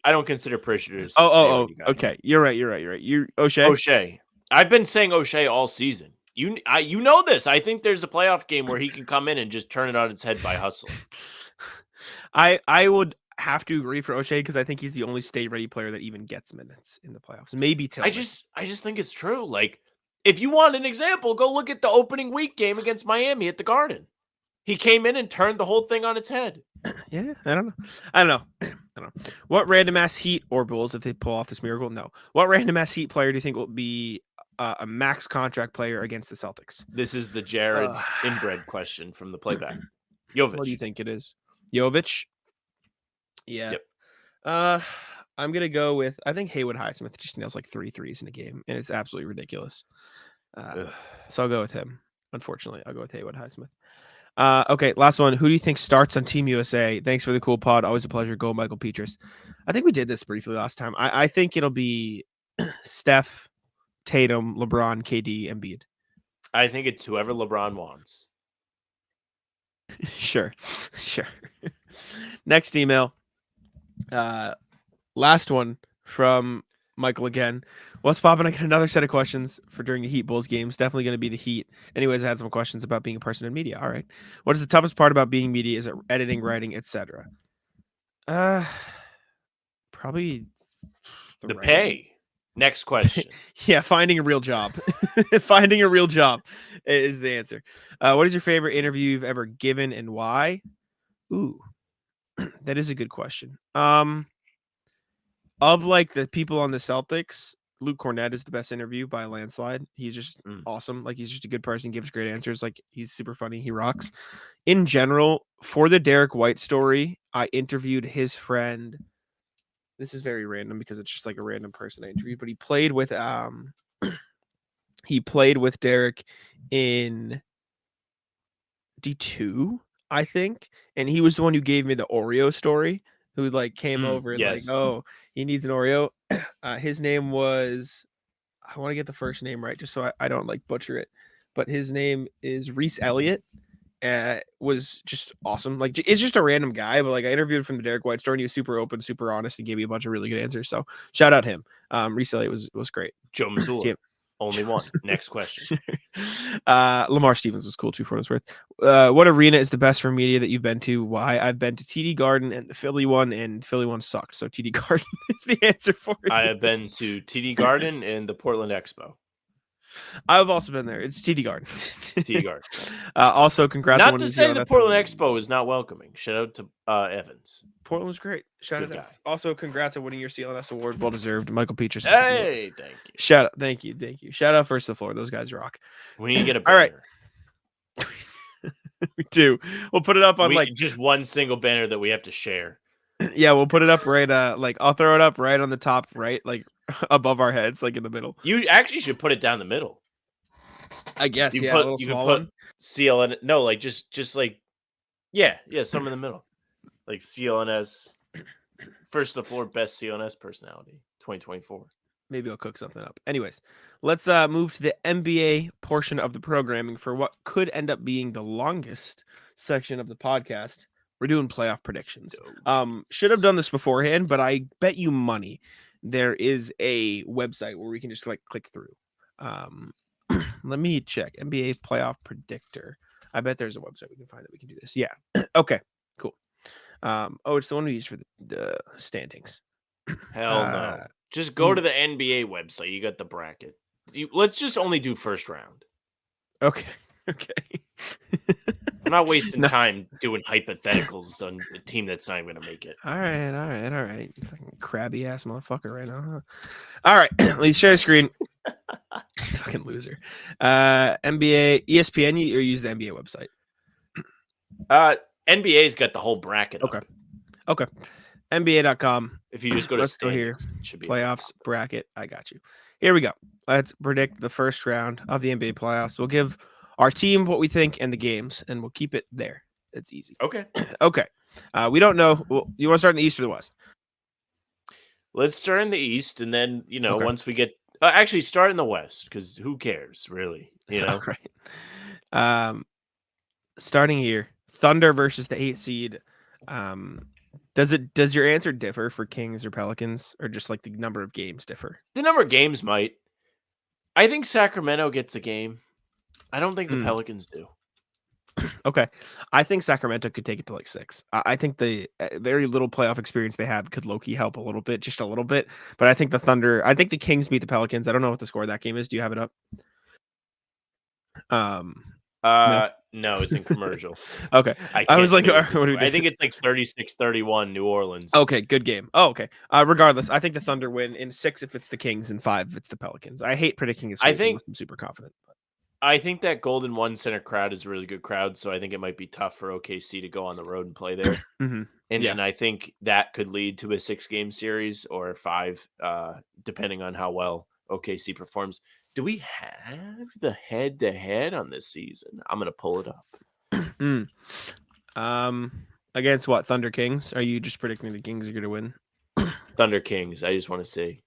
Pritchard. Okay. You're right. You O'Shea. I've been saying O'Shea all season. You know this. I think there's a playoff game where he can come in and just turn it on its head by hustling. I would have to agree for O'Shea because I think he's the only stay ready player that even gets minutes in the playoffs. Maybe Tillman. I just think it's true. Like, if you want an example, go look at the opening week game against Miami at the Garden. He came in and turned the whole thing on its head. Yeah, I don't know. What random ass Heat or Bulls, if they pull off this miracle? No. What random ass Heat player do you think will be a max contract player against the Celtics? This is the Jared inbred question from the playback. Jovic. What do you think it is? Jovic? Yeah. Yep. I'm gonna go with I think Haywood Highsmith just nails like 3 threes in a game, and it's absolutely ridiculous. So I'll go with him. Unfortunately, I'll go with Haywood Highsmith. Okay, last one. Who do you think starts on Team USA? Thanks for the cool pod. Always a pleasure. Go, Michael Petras. I think we did this briefly last time. I think it'll be Steph, Tatum, LeBron, KD, Embiid. I think it's whoever LeBron wants. Sure. Next email. Last one from Michael again. What's poppin'? I got another set of questions for during the Heat Bulls games. Definitely going to be the Heat. Anyways, I had some questions about being a person in media. All right. What is the toughest part about being media? Is it editing, writing, etc.? Probably The writing. pay. Next question. Yeah, finding a real job. Finding a real job is the answer. What is your favorite interview you've ever given and why? Ooh, that is a good question. Of like the people on the Celtics, Luke Cornett is the best interview by a landslide. He's just awesome. Like he's just a good person, gives great answers. Like he's super funny. He rocks. In general, for the Derek White story, I interviewed his friend. This is very random because it's just like a random person I interviewed, but he played with Derek in D2, I think, and he was the one who gave me the Oreo story. Who like came over and like, yes. oh, he needs an Oreo. His name was, I want to get the first name right just so I don't like butcher it, but his name is Reese Elliott. Was just awesome. Like it's just a random guy, but like I interviewed from the Derek White story and he was super open, super honest, and gave me a bunch of really good answers. So shout out him. Reese Elliott was great. Joe Mazzulla. Only one. Next question. Lamar Stevens was cool too for what it's worth. What arena is the best for media that you've been to? Why? I've been to TD Garden and the Philly one, and Philly one sucked. So TD Garden is the answer for it. I have been to TD Garden and the Portland Expo. I've also been there. It's TD Garden. TD Garden. Also, congrats. Not to say the Portland Expo is not welcoming. Shout out to Evans. Portland was great. Shout out. Guy. Also, congrats on winning your CLNS award. Well deserved. Michael Petras. Hey, thank you. Shout out. Thank you. Shout out First to the Floor. Those guys rock. We need to get a banner. All right. We do. We'll put it up on like just one single banner that we have to share. Yeah, we'll put it up right. Like I'll throw it up right on the top, right, like above our heads, like in the middle. You actually should put it down the middle. I guess. You yeah, put, a little small one. CLN. No, like just like some in the middle, like CLNS. First to the Floor, best CLNS personality, 2024. Maybe I'll cook something up. Anyways, let's move to the NBA portion of the programming for what could end up being the longest section of the podcast. We're doing playoff predictions. Should have done this beforehand, but I bet you money there is a website where we can just like click through. Let me check NBA playoff predictor. I bet there's a website we can find that we can do this. Yeah. Okay. Cool. It's the one we use for the standings. Hell no. Just go to the NBA website. You got the bracket. Let's just only do first round. Okay. I'm not wasting time doing hypotheticals on a team that's not even going to make it. All right. You fucking crabby ass motherfucker right now. Huh? All right. Let's share the screen. Fucking loser. NBA, ESPN, or use the NBA website? NBA's got the whole bracket. Okay. NBA.com. If you just go to let's go here. Should be playoffs bracket. I got you. Here we go. Let's predict the first round of the NBA playoffs. We'll give our team what we think and the games, and we'll keep it there. It's easy. Okay. We don't know. You want to start in the East or the West? Let's start in the East, and then once we get actually start in the West, because who cares really? All right. Starting here, Thunder versus the 8th seed. Does your answer differ for Kings or Pelicans, or just like the number of games differ? The number of games might. I think Sacramento gets a game. I don't think the Pelicans do. Okay. I think Sacramento could take it to like 6. I think the very little playoff experience they have could low-key help a little bit, just a little bit. But I think the Kings beat the Pelicans. I don't know what the score of that game is. Do you have it up? No, it's in commercial. Okay. I was like, I think it's like 36-31 New Orleans. Okay, good game. Oh, okay. Regardless, I think the Thunder win in 6 if it's the Kings and 5 if it's the Pelicans. I hate predicting a sweep unless I'm super confident. I think that Golden One Center crowd is a really good crowd, so I think it might be tough for OKC to go on the road and play there. And then I think that could lead to a 6-game series or 5, depending on how well OKC performs. Do we have the head-to-head on this season? I'm going to pull it up. Against what? Thunder Kings? Are you just predicting the Kings are going to win? Thunder Kings. I just want to see.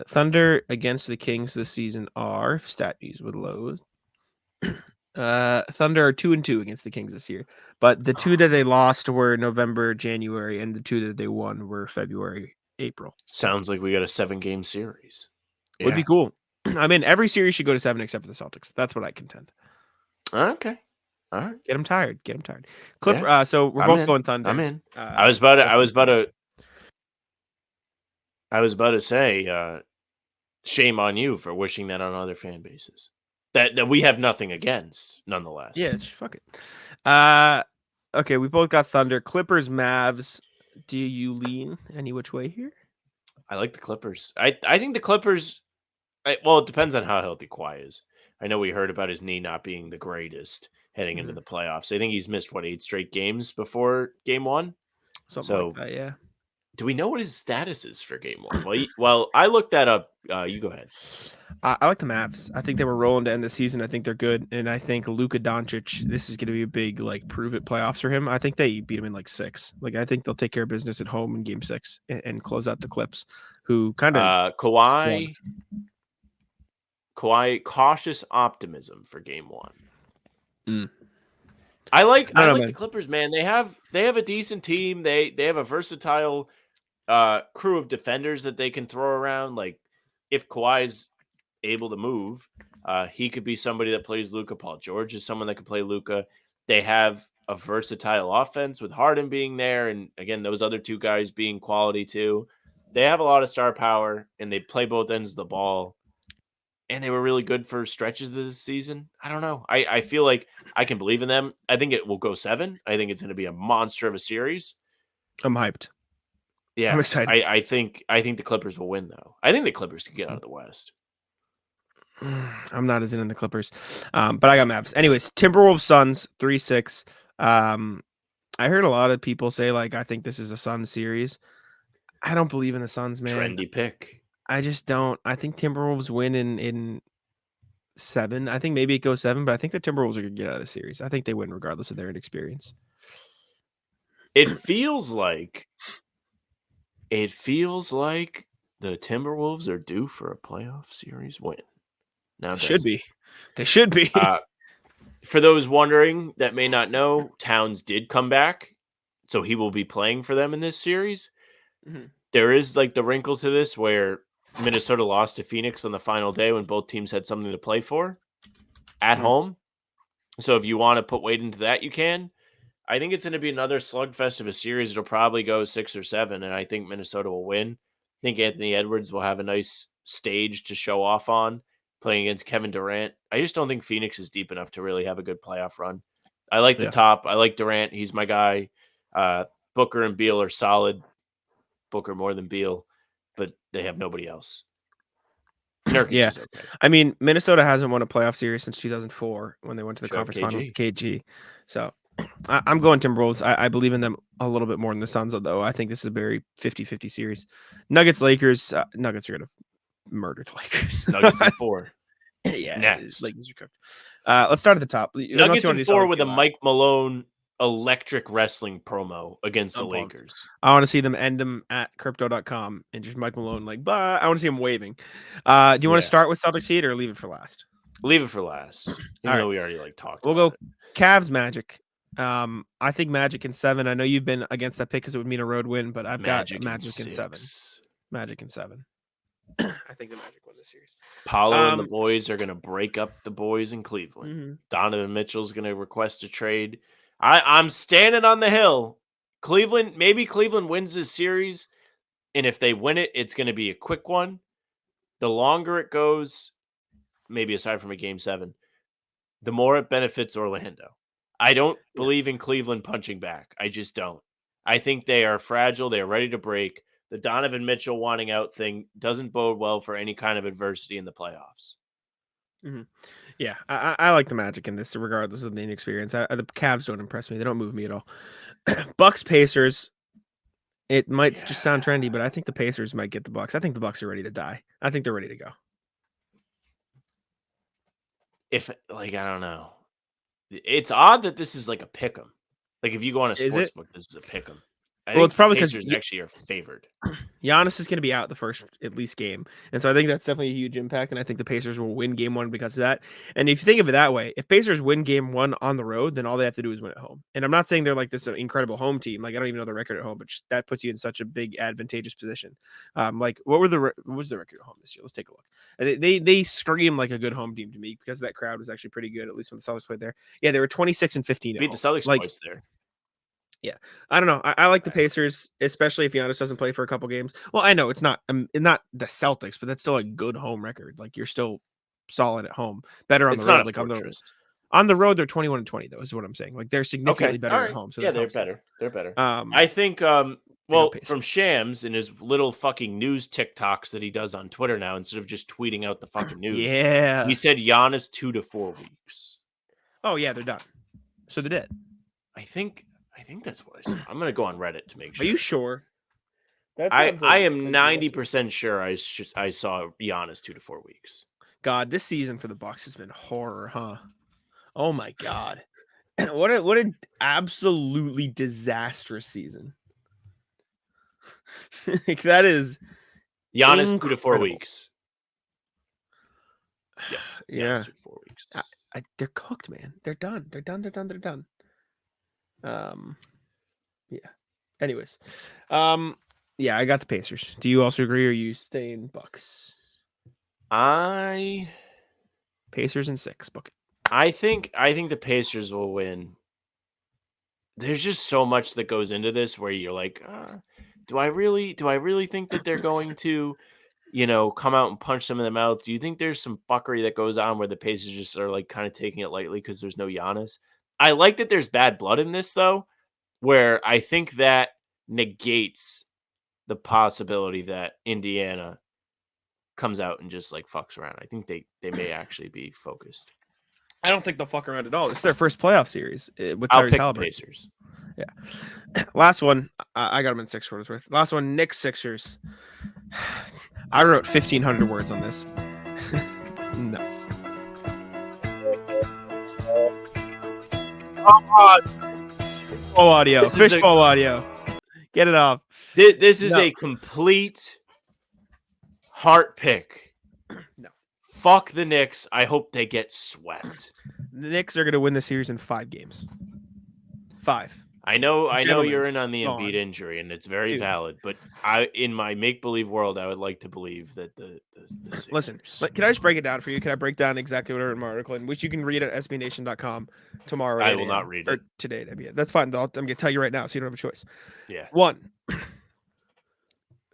Thunder against the Kings this season are, if stat news would load, Thunder are 2-2 against the Kings this year, but the two that they lost were November, January, and the two that they won were February, April. So Sounds like we got a 7-game series. would be cool. I mean, every series should go to 7 except for the Celtics. That's what I contend. Okay. All right. Get them tired. Clipper. Yeah. So we're I'm both in. going Thunder. I'm in. I was about to say, shame on you for wishing that on other fan bases. That we have nothing against, nonetheless. Yeah, fuck it. Okay, we both got Thunder. Clippers, Mavs. Do you lean any which way here? I like the Clippers. I think the Clippers. Well, it depends on how healthy Kawhi is. I know we heard about his knee not being the greatest heading into the playoffs. I think he's missed 8 straight games before Game 1. Something like that. Yeah. Do we know what his status is for Game 1? Well, I looked that up. You go ahead. I like the Mavs. I think they were rolling to end the season. I think they're good, and I think Luka Doncic. This is going to be a big prove it playoffs for him. I think they beat him in 6. I think they'll take care of business at home in Game 6 and close out the Clips, who kind of Kawhi. Cautious optimism for Game 1. I like the Clippers, man. They have a decent team. They have a versatile crew of defenders that they can throw around. If Kawhi's able to move, he could be somebody that plays Luka. Paul George is someone that can play Luka. They have a versatile offense with Harden being there, and again, those other two guys being quality too. They have a lot of star power, and they play both ends of the ball. And they were really good for stretches of this season. I don't know. I feel like I can believe in them. I think it will go 7. I think it's going to be a monster of a series. I'm hyped. Yeah, I'm excited. I think the Clippers will win, though. I think the Clippers can get out of the West. I'm not as in the Clippers, but I got Mavs. Anyways, Timberwolves Suns 3-6. I heard a lot of people say I think this is a Suns series. I don't believe in the Suns, man. Trendy pick. I just don't. I think Timberwolves win in 7. I think maybe it goes 7, but I think the Timberwolves are going to get out of the series. I think they win regardless of their inexperience. It feels like the Timberwolves are due for a playoff series win. Now They should be. For those wondering that may not know, Towns did come back, so he will be playing for them in this series. Mm-hmm. There is the wrinkles to this where Minnesota lost to Phoenix on the final day when both teams had something to play for at home. So if you want to put weight into that, you can. I think it's going to be another slugfest of a series. It'll probably go 6 or 7, and I think Minnesota will win. I think Anthony Edwards will have a nice stage to show off on playing against Kevin Durant. I just don't think Phoenix is deep enough to really have a good playoff run. I like the top. I like Durant. He's my guy. Booker and Beal are solid. Booker more than Beal, but they have nobody else. Nurkic is okay. I mean, Minnesota hasn't won a playoff series since 2004 when they went to the conference finals with KG. So I'm going Timberwolves. I believe in them a little bit more than the Suns, though. I think this is a very 50-50 series. Nuggets, Lakers. Nuggets are going to murder the Lakers. Nuggets in 4. Yeah, next. Lakers are cooked. Let's start at the top. Nuggets in 4 with a Mike Malone electric wrestling promo against the Lakers. I want to see them end them at crypto.com and just Mike Malone bye. I want to see him waving. Do you want to start with Celtics-Heat or leave it for last? Leave it for last. Even though we already talked we'll about go Cavs Magic. I think Magic in 7. I know you've been against that pick because it would mean a road win, but I've got Magic in 7. Magic in 7. I think the Magic won this series. Paolo and the boys are going to break up the boys in Cleveland. Mm-hmm. Donovan Mitchell's going to request a trade. I'm standing on the hill. Maybe Cleveland wins this series, and if they win it, it's going to be a quick one. The longer it goes, maybe aside from a Game 7, the more it benefits Orlando. I don't believe in Cleveland punching back. I just don't. I think they are fragile. They are ready to break. The Donovan Mitchell wanting out thing doesn't bode well for any kind of adversity in the playoffs. Mm-hmm. Yeah, I like the Magic in this, regardless of the inexperience. The Cavs don't impress me. They don't move me at all. Bucks Pacers. It might just sound trendy, but I think the Pacers might get the Bucks. I think the Bucks are ready to die. I think they're ready to go. I don't know. It's odd that this is a pick'em. If you go on a sports book, this is a pick'em. I Well, think it's probably the 'cause Pacers actually are favored. Giannis is going to be out the first at least game, and so I think that's definitely a huge impact. And I think the Pacers will win game 1 because of that. And if you think of it that way, if Pacers win game 1 on the road, then all they have to do is win at home. And I'm not saying they're like this incredible home team. Like I don't even know the record at home, but just, that puts you in such a big advantageous position. Like what was the record at home this year? Let's take a look. They scream like a good home team to me because that crowd was actually pretty good, at least when the Celtics played there. Yeah, they were 26-15. Beat the Celtics twice there. Yeah, I don't know. I like the Pacers, especially if Giannis doesn't play for a couple games. Well, I know it's not the Celtics, but that's still a good home record. Like you're still solid at home, better on It's the road. not a Like fortress. on the road, they're 21-20 though. Is what I'm saying. Like they're significantly better at home. So yeah, that they're helps them. better. They're better. Um, I think. Well, Pacers. from Shams and his little fucking news TikToks that he does on Twitter now, instead of just tweeting out the fucking news, Yeah. he said Giannis 2 to 4 weeks. Oh yeah, they're done. So they're dead. I think that's what I said. I'm gonna go on Reddit to make sure. Are you sure? I am 90% sure I saw Giannis 2 to 4 weeks. God, this season for the Bucks has been horror, huh? Oh my God, what an absolutely disastrous season. Like that is Giannis 2 to 4 incredible. weeks. Yeah. 2 to 4 weeks. They're cooked, man. They're done. They're done. Yeah. Anyways, yeah, I got the Pacers. Do you also agree, or are you staying Bucks? Pacers in 6. Book it. I think the Pacers will win. There's just so much that goes into this where you're like, do I really think that they're going to, come out and punch them in the mouth? Do you think there's some fuckery that goes on where the Pacers just are like kind of taking it lightly because there's no Giannis? I like that there's bad blood in this though, where I think that negates the possibility that Indiana comes out and just like fucks around. I think they may actually be focused. I don't think they'll fuck around at all. It's their first playoff series with I'll Tyrese pick the Halliburton. Pacers. Yeah. Last one, I got them in 6 quarters worth. Last one, Knicks Sixers. I wrote 1,500 words on this. No. Come on. Fishbowl audio. Fishbowl audio. Get it off. This is a complete heart pick. No. Fuck the Knicks. I hope they get swept. The Knicks are going to win the series in 5 games. 5. I know Gentlemen, you're in on the go Embiid on. injury, and it's very Dude. valid. But in my make-believe world, I would like to believe that the Sixers. Listen, can I just break it down for you? Can I break down exactly what I wrote in my article, in which you can read at sbnation.com tomorrow? I will not read it. Or today. That's fine. I'm going to tell you right now, so you don't have a choice. Yeah. 1.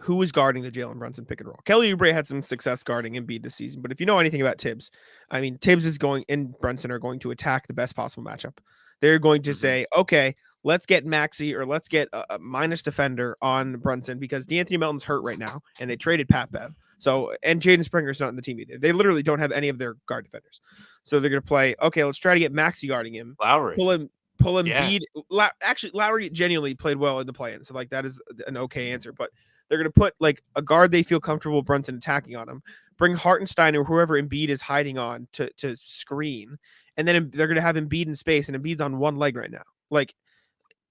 Who is guarding the Jalen Brunson pick and roll? Kelly Oubre had some success guarding Embiid this season, but if you know anything about Tibbs, I mean, Tibbs and Brunson are going to attack the best possible matchup. They're going to say, okay, let's get Maxey or let's get a minus defender on Brunson because D'Anthony Melton's hurt right now, and they traded Pat Bev. So, and Jaden Springer's not in the team either. They literally don't have any of their guard defenders. So they're going to play, okay, let's try to get Maxey guarding him. Lowry. Pull him. Yeah. Actually, Lowry genuinely played well in the play-in, so like that is an okay answer. But they're going to put like a guard they feel comfortable Brunson attacking on him. Bring Hartenstein or whoever Embiid is hiding on to screen, and then they're going to have Embiid in space, and Embiid's on one leg right now. Like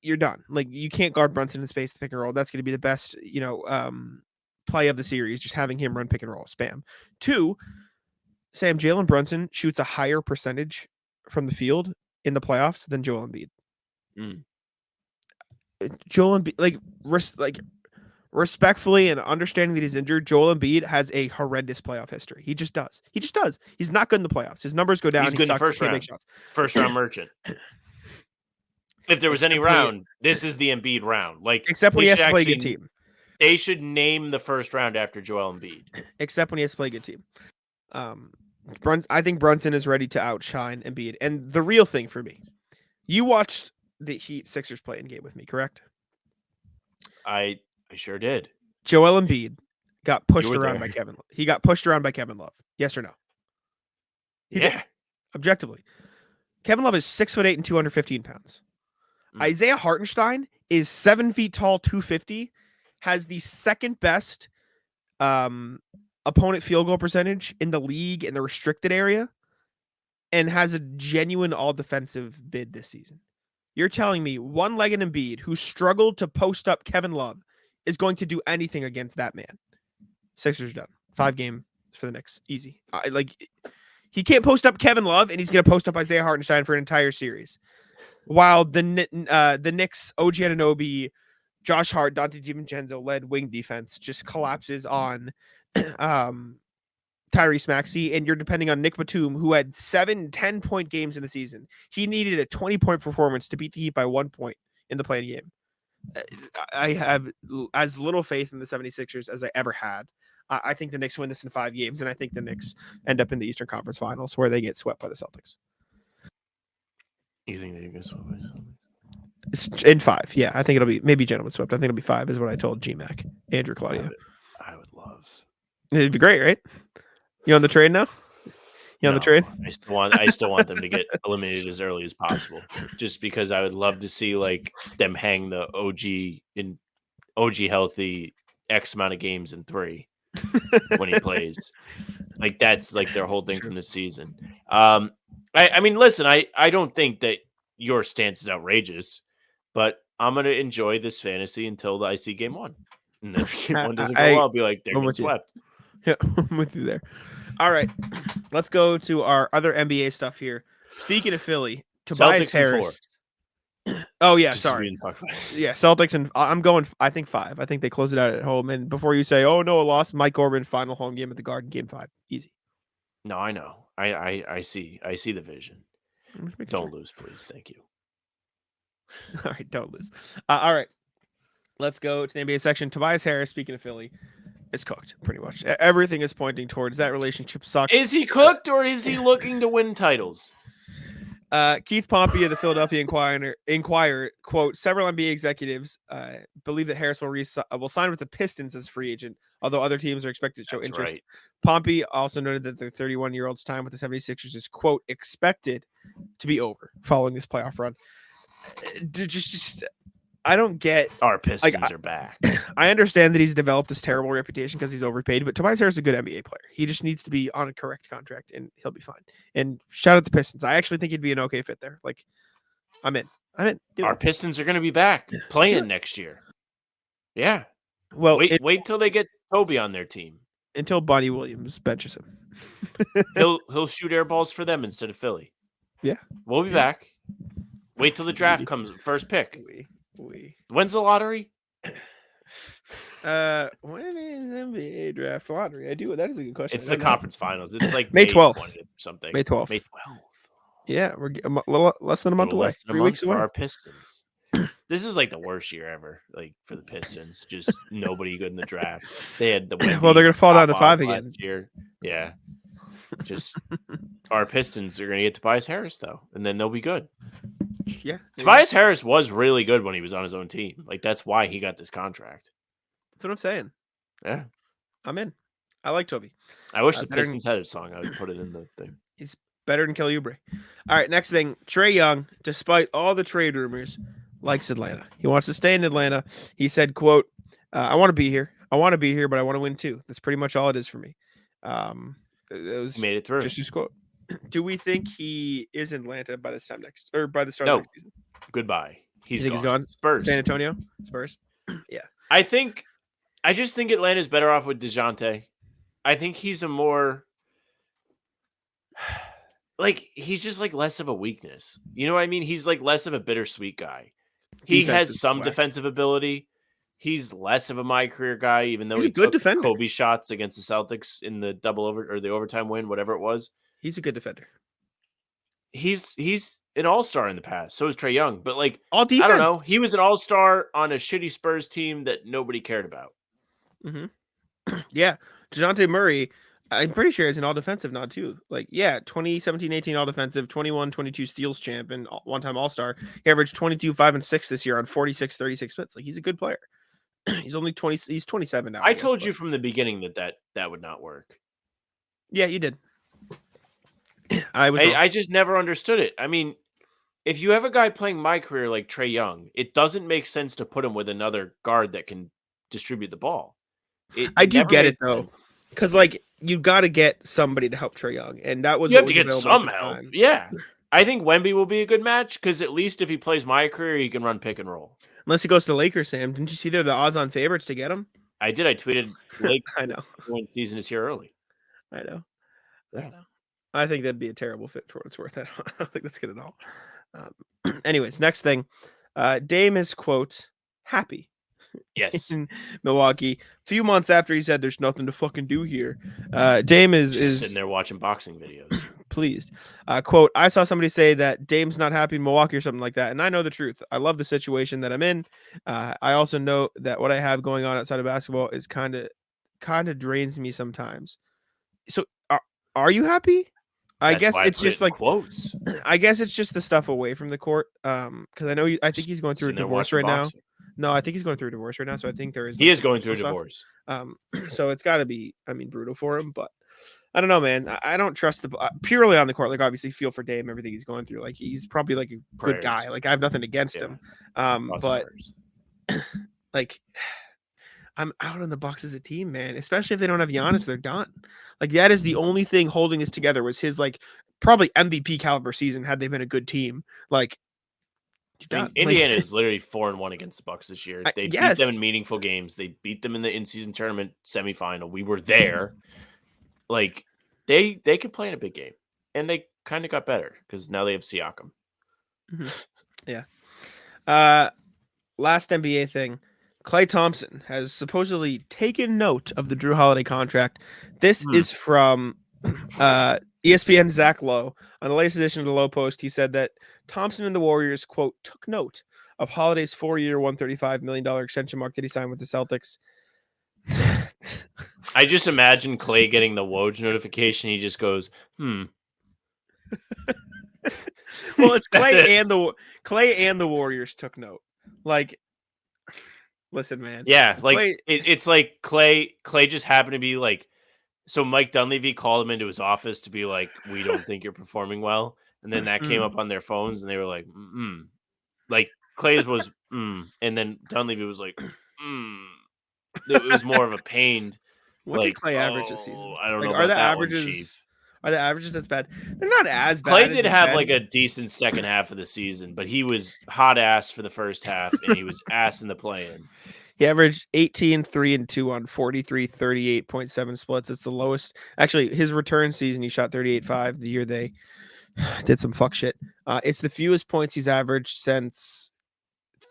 you're done. Like you can't guard Brunson in space to pick and roll. That's going to be the best, play of the series. Just having him run pick and roll, spam. 2, Sam, Jalen Brunson shoots a higher percentage from the field in the playoffs than Joel Embiid. Joel Embiid, respectfully and understanding that he's injured, Joel Embiid has a horrendous playoff history. He just does. He's not good in the playoffs. His numbers go down. He's good in the first round. First round merchant. If there was any round, this is the Embiid round. Like except when he has to play a good team. They should name the first round after Joel Embiid. Except when he has to play a good team. I think Brunson is ready to outshine Embiid. And the real thing for me, you watched the Heat Sixers play in game with me, correct? I sure did. Joel Embiid got pushed around by Kevin Love. He got pushed around by Kevin Love. Yes or no? He did. Objectively. Kevin Love is 6'8" and 215 pounds. Isaiah Hartenstein is 7 feet tall, 250, has the second best opponent field goal percentage in the league in the restricted area, and has a genuine all defensive bid this season. You're telling me one-legged Embiid who struggled to post up Kevin Love is going to do anything against that man? Sixers done. 5 game for the Knicks. Easy. He can't post up Kevin Love, and he's going to post up Isaiah Hartenstein for an entire series. While the Knicks, OG Anunoby, Josh Hart, Dante DiVincenzo led wing defense just collapses on Tyrese Maxey, and you're depending on Nick Batum, who had 7 10-point games in the season. He needed a 20-point performance to beat the Heat by 1 point in the play-in game. I have as little faith in the 76ers as I ever had. I think the Knicks win this in 5 games, and I think the Knicks end up in the Eastern Conference Finals where they get swept by the Celtics. You think they get swept by the Celtics? It's in 5. Yeah, I think it'll be maybe gentlemen swept. I think it'll be 5 is what I told GMAC, Andrew Claudio. I would love. It'd be great, right? You on the trade now? You on the trade? I still want them to get eliminated as early as possible, just because I would love to see like them hang the OG healthy X amount of games in 3 when he plays. Like that's like their whole thing from this season. I mean, listen, I don't think that your stance is outrageous, but I'm gonna enjoy this fantasy until I see game 1. And if game 1 doesn't go well, I'll be like, they're getting swept. Yeah, I'm with you there. All right, let's go to our other NBA stuff here. Speaking of Philly, Tobias Harris. Oh yeah, sorry. Yeah, Celtics and I'm going. I think 5. I think they close it out at home. And before you say, "Oh no, a loss," Mike Corbin final home game at the Garden, game 5, easy. No, I know. I see the vision. Don't lose, please. Thank you. All right, don't lose. All right, let's go to the NBA section. Tobias Harris. Speaking of Philly. It's cooked, pretty much. Everything is pointing towards that relationship sucks. Is he cooked or is he looking to win titles? Keith Pompey of the Philadelphia Inquirer, quote, several NBA executives believe that Harris will sign with the Pistons as free agent, although other teams are expected to show interest. Right. Pompey also noted that the 31-year-old's time with the 76ers is, quote, expected to be over following this playoff run. I don't get our Pistons are back. I understand that he's developed this terrible reputation because he's overpaid, but Tobias Harris is a good NBA player. He just needs to be on a correct contract and he'll be fine. And shout out the Pistons. I actually think he'd be an okay fit there. Like, I'm in. Our Pistons are going to be back playing next year. Yeah. Well, wait till they get Toby on their team. Until Bonnie Williams benches him. he'll shoot air balls for them instead of Philly. Yeah. We'll be back. Wait till the draft comes. First pick. When's the lottery? When is NBA draft lottery? That is a good question. It's the conference finals. It's like May 12th or something. May 12th. May 12th. Yeah, we're a little less than a month away. 3 weeks away. For our Pistons. This is like the worst year ever, like for the Pistons. Just nobody good in the draft. They had the well, they're gonna fall down to 5 again. Year. Yeah. Just our Pistons are gonna get Tobias Harris though, and then they'll be good. Yeah. Tobias Harris was really good when he was on his own team. Like that's why he got this contract. That's what I'm saying. Yeah. I'm in. I like Toby. I wish the Pistons had a song. I would put it in the thing. He's better than Kelly Oubre. All right, next thing. Trae Young, despite all the trade rumors, likes Atlanta. He wants to stay in Atlanta. He said, quote, I want to be here. I want to be here, but I want to win too. That's pretty much all it is for me. He made it through. Just his quote. Do we think he is in Atlanta by this time by the start of next season? Goodbye. He's gone. Spurs. San Antonio? Spurs? Yeah. I just think Atlanta's better off with DeJounte. I think he's a more he's just like less of a weakness. You know what I mean? He's like less of a bittersweet guy. He has some defensive ability. He's less of a my career guy, even though he's a good defender. Kobe shots against the Celtics in the the overtime win, whatever it was. He's a good defender. He's an all-star in the past. So is Trae Young. But all defense. I don't know. He was an all-star on a shitty Spurs team that nobody cared about. Mm-hmm. Yeah. DeJounte Murray, I'm pretty sure is an all-defensive nod too. 2017-18 all-defensive, 21-22 steals champ, and one-time all-star. He averaged 22, 5, and 6 this year on 46, 36 splits. He's a good player. He's only 20. He's 27 now. I told you from the beginning that would not work. Yeah, you did. I just never understood it. I mean, if you have a guy playing my career like Trae Young, it doesn't make sense to put him with another guard that can distribute the ball. I do get it though, because you got to get somebody to help Trae Young, and that was you have to get some help. Yeah, I think Wemby will be a good match because at least if he plays my career, he can run pick and roll. Unless he goes to the Lakers, Sam. Didn't you see they're the odds-on favorites to get him? I did. I tweeted Lake I know. season is here early. I know. I Yeah. know. I think that'd be a terrible fit for what it's worth. I don't think that's good at all. Anyways, next thing. Dame is, quote, happy Yes. in Milwaukee. Few months after he said there's nothing to fucking do here. Dame Just is sitting there watching boxing videos. pleased. Quote, I saw somebody say that Dame's not happy in Milwaukee or something like that. And I know the truth. I love the situation that I'm in. I also know that what I have going on outside of basketball is kind of drains me sometimes. So are you happy? I That's guess why I it's put it just in like quotes. I guess it's just the stuff away from the court. Because I think he's going through a Sitting there divorce watching right now. boxing. No, I think he's going through a divorce right now. So I think there is. He like, is going through a stuff. divorce. So it's got to be, brutal for him. But I don't know, man. I don't trust purely on the court. Like, obviously, feel for Dame, everything he's going through. Like, he's probably like a good guy. Prayers. Like, I have nothing against him. Lots of But prayers. like, I'm out on the Bucks as a team, man. Especially if they don't have Giannis, they're done. Like, that is the only thing holding us together was his like probably MVP caliber season. Had they been a good team, like. I mean, Indiana is literally 4-1 against the Bucks this year. They beat them in meaningful games. They beat them in the in-season tournament semifinal. We were there. Like they could play in a big game, and they kind of got better because now they have Siakam. Yeah. Last NBA thing. Klay Thompson has supposedly taken note of the Drew Holiday contract. This is from ESPN Zach Lowe. On the latest edition of the Lowe Post, he said that Thompson and the Warriors, quote, took note of Holiday's 4-year, $135 million extension mark that he signed with the Celtics. I just imagine Klay getting the Woj notification. He just goes, Well, it's Klay and the Warriors took note. Like, listen, man. Yeah, like it's like Klay just happened to be like, so Mike Dunleavy called him into his office to be like, we don't think you're performing well. And then that came up on their phones and they were like, like Klay's was, and then Dunleavy was like, It was more of a pained. What did Klay average this season? I don't know. Are the averages? Are the averages that's bad? They're not as bad. Klay did have like a decent second half of the season, but he was hot ass for the first half, and he was ass in the play-in. He averaged 18, 3, and 2 on 43, 38.7 splits. It's the lowest. Actually, his return season, he shot 38.5 the year they did some fuck shit. It's the fewest points he's averaged since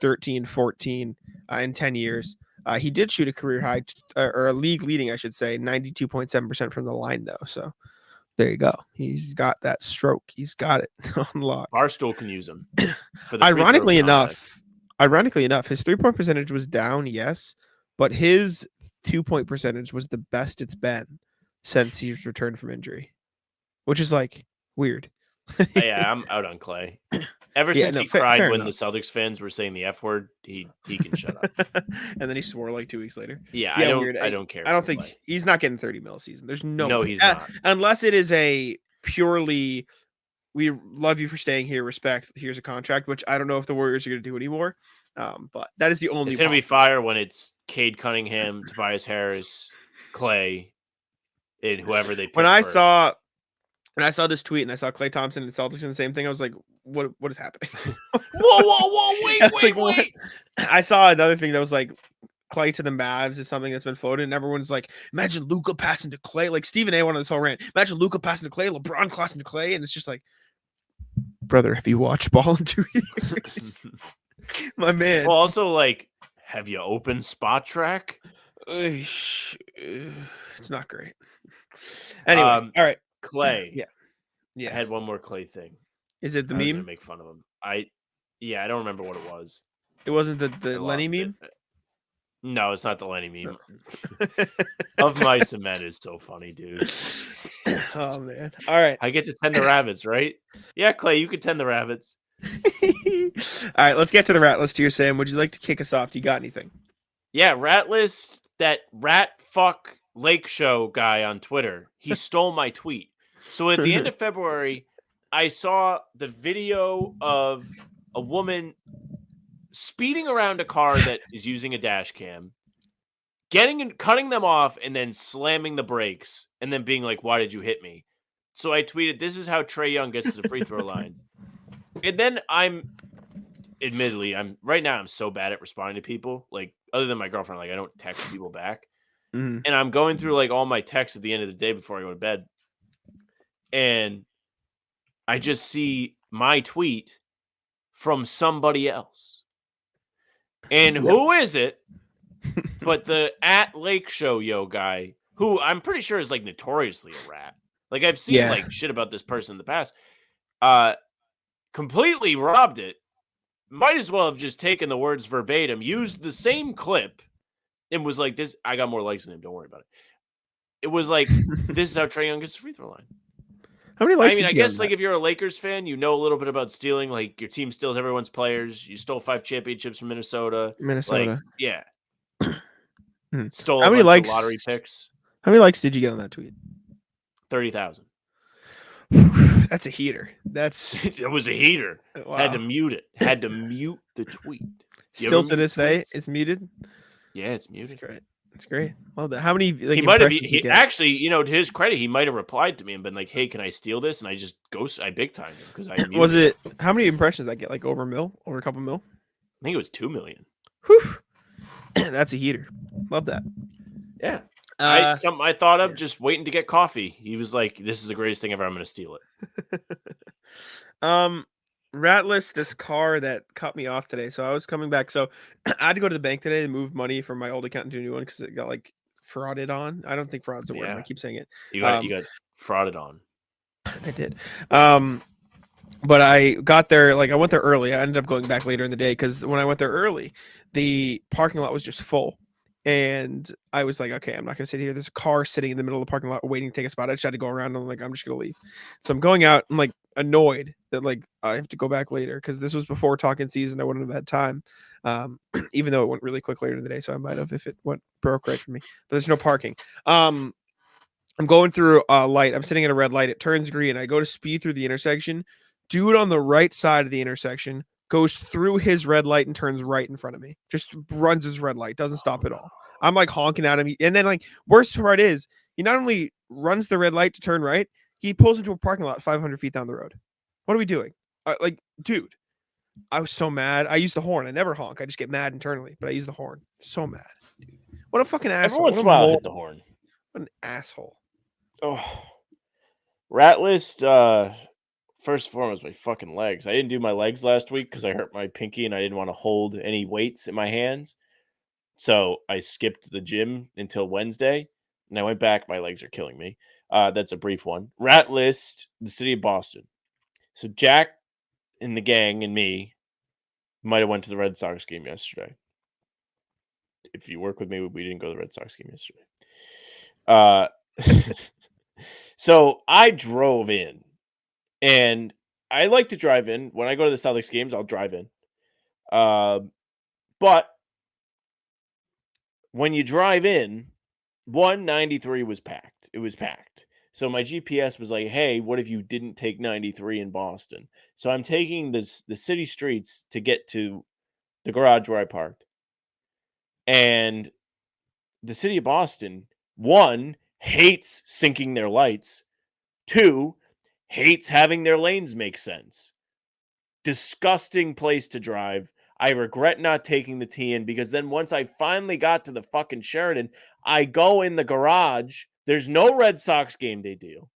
13, 14 in 10 years. He did shoot a career high, or a league leading, I should say, 92.7% from the line, though. So there you go. He's got that stroke. He's got it on lock. Barstool can use him. Ironically enough, his 3-point percentage was down, yes, but his 2-point percentage was the best it's been since he's returned from injury, which is like weird. Yeah, I'm out on Klay. Ever since he cried when the Celtics fans were saying the F word, he can shut up. And then he swore like 2 weeks later. Yeah, I don't care. I don't think he's not getting 30 mil a season. There's no he's not. Unless it is a purely, we love you for staying here, respect, here's a contract, which I don't know if the Warriors are going to do anymore. But that is the only. It's going to be fire when it's Cade Cunningham, Tobias Harris, Klay, and whoever they pick. When I saw this tweet and I saw Klay Thompson and the Celtics and the same thing, I was like, what is happening? whoa, wait. I saw another thing that was like, Klay to the Mavs is something that's been floated, and everyone's like, imagine Luka passing to Klay. Like Stephen A. went on this whole rant. Imagine Luka passing to Klay, LeBron passing to Klay, and it's just like, brother, have you watched ball in 2 years? My man. Well, also, like, have you opened Spot Track? It's not great. Anyway, all right. Klay. Yeah. I had one more Klay thing. Is it the I was meme? gonna make fun of him. I don't remember what it was. It wasn't the Lenny meme? No, it's not the Lenny meme. Of Mice and Men is so funny, dude. Oh, man. All right. I get to tend the rabbits, right? Yeah, Klay, you can tend the rabbits. All right, let's get to the rat list here, Sam. Would you like to kick us off? Do you got anything? Yeah, rat list. That rat fuck Lake Show guy on Twitter. He stole my tweet. So at the end of February, I saw the video of a woman speeding around a car that is using a dash cam, cutting them off, and then slamming the brakes, and then being like, "Why did you hit me?" So I tweeted, "This is how Trae Young gets to the free throw line," and then I'm right now I'm so bad at responding to people. Like other than my girlfriend, like I don't text people back, Mhm. and I'm going through like all my texts at the end of the day before I go to bed, and I just see my tweet from somebody else. And who is it but the at Lake Show Yo guy, who I'm pretty sure is like notoriously a rat. Like I've seen Yeah. like shit about this person in the past. Completely robbed it. Might as well have just taken the words verbatim, used the same clip, and was like, "This, I got more likes than him. Don't worry about it." It was like, "This is how Trae Young gets the free throw line." How many likes I mean, did I you get guess on like that? if you're a Lakers fan, you know a little bit about stealing. Like your team steals everyone's players. You stole 5 championships from Minnesota. Like, Minnesota. yeah, Mhm. stole How a many bunch of likes? lottery picks. How many likes did you get on that tweet? 30,000. That's a heater. That's It was a heater. wow. Had to mute it. Had to mute the tweet. You Still ever to mute this day, tweets? it's muted. Yeah, it's That's muted. great. That's great. Well, how many like He might have impressions did you get? actually, you know, to his credit, he might have replied to me and been like, "Hey, can I steal this?" And I just I big timed him because I muted Was it. it how many impressions did I get? Like over a couple mil? I think it was 2 million. Whew. That's a heater. Love that. Yeah. Uh, Something I thought of just waiting to get coffee. He was like, "This is the greatest thing ever. I'm going to steal it." Ratless, this car that cut me off today. So I was coming back. So I had to go to the bank today to move money from my old account into a new one because it got like frauded on. I don't think fraud's a word. But I Yeah. keep saying it. You got frauded on. I did. But I got there, like I went there early. I ended up going back later in the day because when I went there early, the parking lot was just full. And I was like, okay, I'm not gonna sit here. There's a car sitting in the middle of the parking lot waiting to take a spot. I just had to go around. And I'm like, I'm just gonna leave. So I'm going out. I'm like annoyed that like I have to go back later because this was before talking season. I wouldn't have had time. Even though it went really quick later in the day, so I might have if it went broke right for me. But there's no parking. I'm going through a light. I'm sitting at a red light. It turns green. I go to speed through the intersection. Dude on the right side of the intersection goes through his red light and turns right in front of me. Just runs his red light. Doesn't stop at all. I'm like honking at him. And then like worst part is he not only runs the red light to turn right, he pulls into a parking lot 500 feet down the road. What are we doing? Like, dude, I was so mad. I use the horn. I never honk. I just get mad internally, but I use the horn. So mad. Dude. What a fucking asshole. Every once in a while, hit the horn. What an asshole. Oh, rat list. First and foremost, my fucking legs. I didn't do my legs last week because I hurt my pinky and I didn't want to hold any weights in my hands. So I skipped the gym until Wednesday, and I went back. My legs are killing me. That's a brief one. Rat list, the city of Boston. So Jack and the gang and me might have went to the Red Sox game yesterday. If you work with me, we didn't go to the Red Sox game yesterday. So I drove in, and I like to drive in. When I go to the Celtics games, I'll drive in. But when you drive in, 193 was packed. It was packed. So my GPS was like, hey, what if you didn't take 93 in Boston? So I'm taking the city streets to get to the garage where I parked. And the city of Boston, 1, hates syncing their lights. 2, hates having their lanes make sense. Disgusting place to drive. I regret not taking the T in because then once I finally got to the fucking Sheridan, I go in the garage. There's no Red Sox game day deal.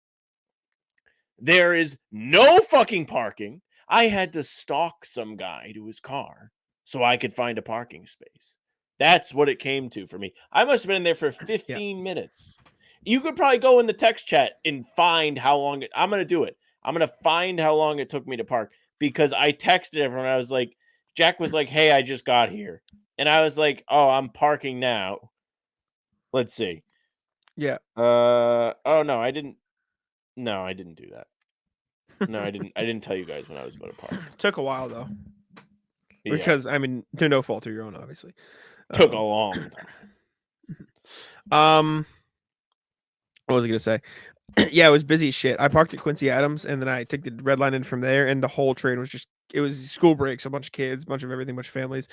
There is no fucking parking. I had to stalk some guy to his car so I could find a parking space. That's what it came to for me. I must have been in there for 15 minutes. You could probably go in the text chat and find how long I'm going to do it. I'm going to find how long it took me to park because I texted everyone. I was like, Jack was like, hey, I just got here. And I was like, oh, I'm parking now. Let's see. Yeah. Oh, no, I didn't. No, I didn't do that. No, I didn't tell you guys when I was about to park. Took a while though. Yeah. Because I mean, to no fault of your own, obviously. Took a long time. What was I gonna say? Yeah, it was busy as shit. I parked at Quincy Adams and then I took the red line in from there, and the whole train was just it was school breaks, a bunch of kids, a bunch of everything, a bunch of families.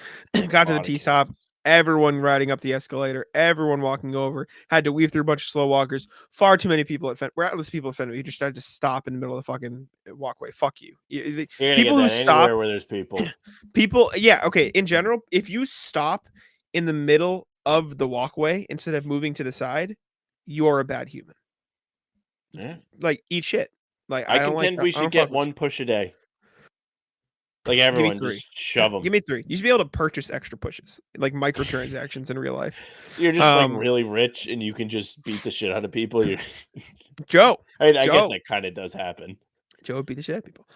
Got to the T stop. everyone riding up the escalator, everyone walking over, had to weave through a bunch of slow walkers. Far too many people at Ratless people at Fenway. You just started to stop in the middle of the fucking walkway. Fuck you. You're gonna People get who that stop, anywhere where there's people. yeah, okay. In general, if you stop in the middle of the walkway instead of moving to the side, you're a bad human. Yeah. Like, eat shit. Like, I don't contend like. we I should don't get fuck with one push a day. Like Give me everyone, 3. just shove them. Give me 3. You should be able to purchase extra pushes, like microtransactions in real life. You're just like really rich and you can just beat the shit out of people. You're just... Joe. I guess Joe. that kind of does happen. Joe would beat the shit out of people.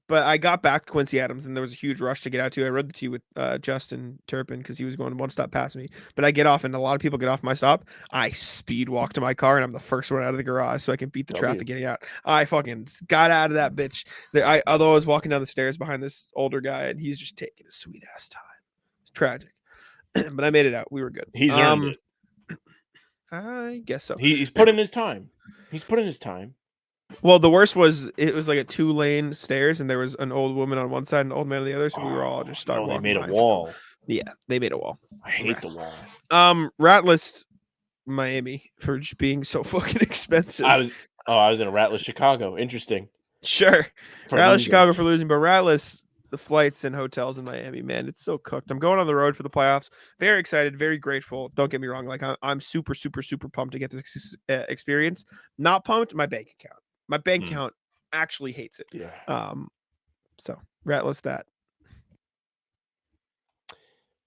But I got back to Quincy Adams, and there was a huge rush to get out to. I rode the T with Justin Turpin because he was going one stop past me. But I get off, and a lot of people get off my stop. I speed walk to my car, and I'm the first one out of the garage so I can beat the traffic getting out. I fucking got out of that bitch. Although I was walking down the stairs behind this older guy, and he's just taking a sweet ass time. It's tragic. But I made it out. We were good. He's earned it. I guess so. He's put in his time. He's put in his time. Well, the worst was it was like a 2-lane stairs, and there was an old woman on one side and an old man on the other, so we were all just stuck. Oh, they made a wall. Yeah, they made a wall. I hate the wall. Ratless Miami for just being so fucking expensive. I was in a Ratless Chicago. Interesting. Sure. For Ratless losing. Chicago for losing, but Ratless, the flights and hotels in Miami, man, it's so cooked. I'm going on the road for the playoffs. Very excited, very grateful. Don't get me wrong. Like I'm super, super, super pumped to get this experience. Not pumped, my bank account. My bank account actually hates it. Yeah. So Ratless that.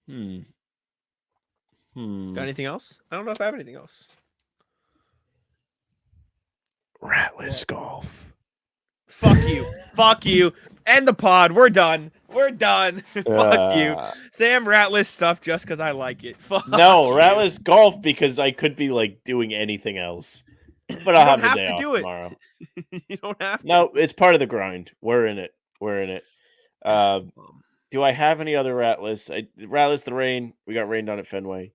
Got anything else? I don't know if I have anything else. Ratless golf. Fuck you. Fuck you. End the pod. We're done. We're done. Fuck you. Sam Ratless stuff just because I like it. Fuck no, you. Ratless golf because I could be like doing anything else. But I'll have the day off tomorrow. You don't have to. No, it's part of the grind. We're in it. We're in it. Do I have any other Ratless? Ratless the rain. We got rained on at Fenway.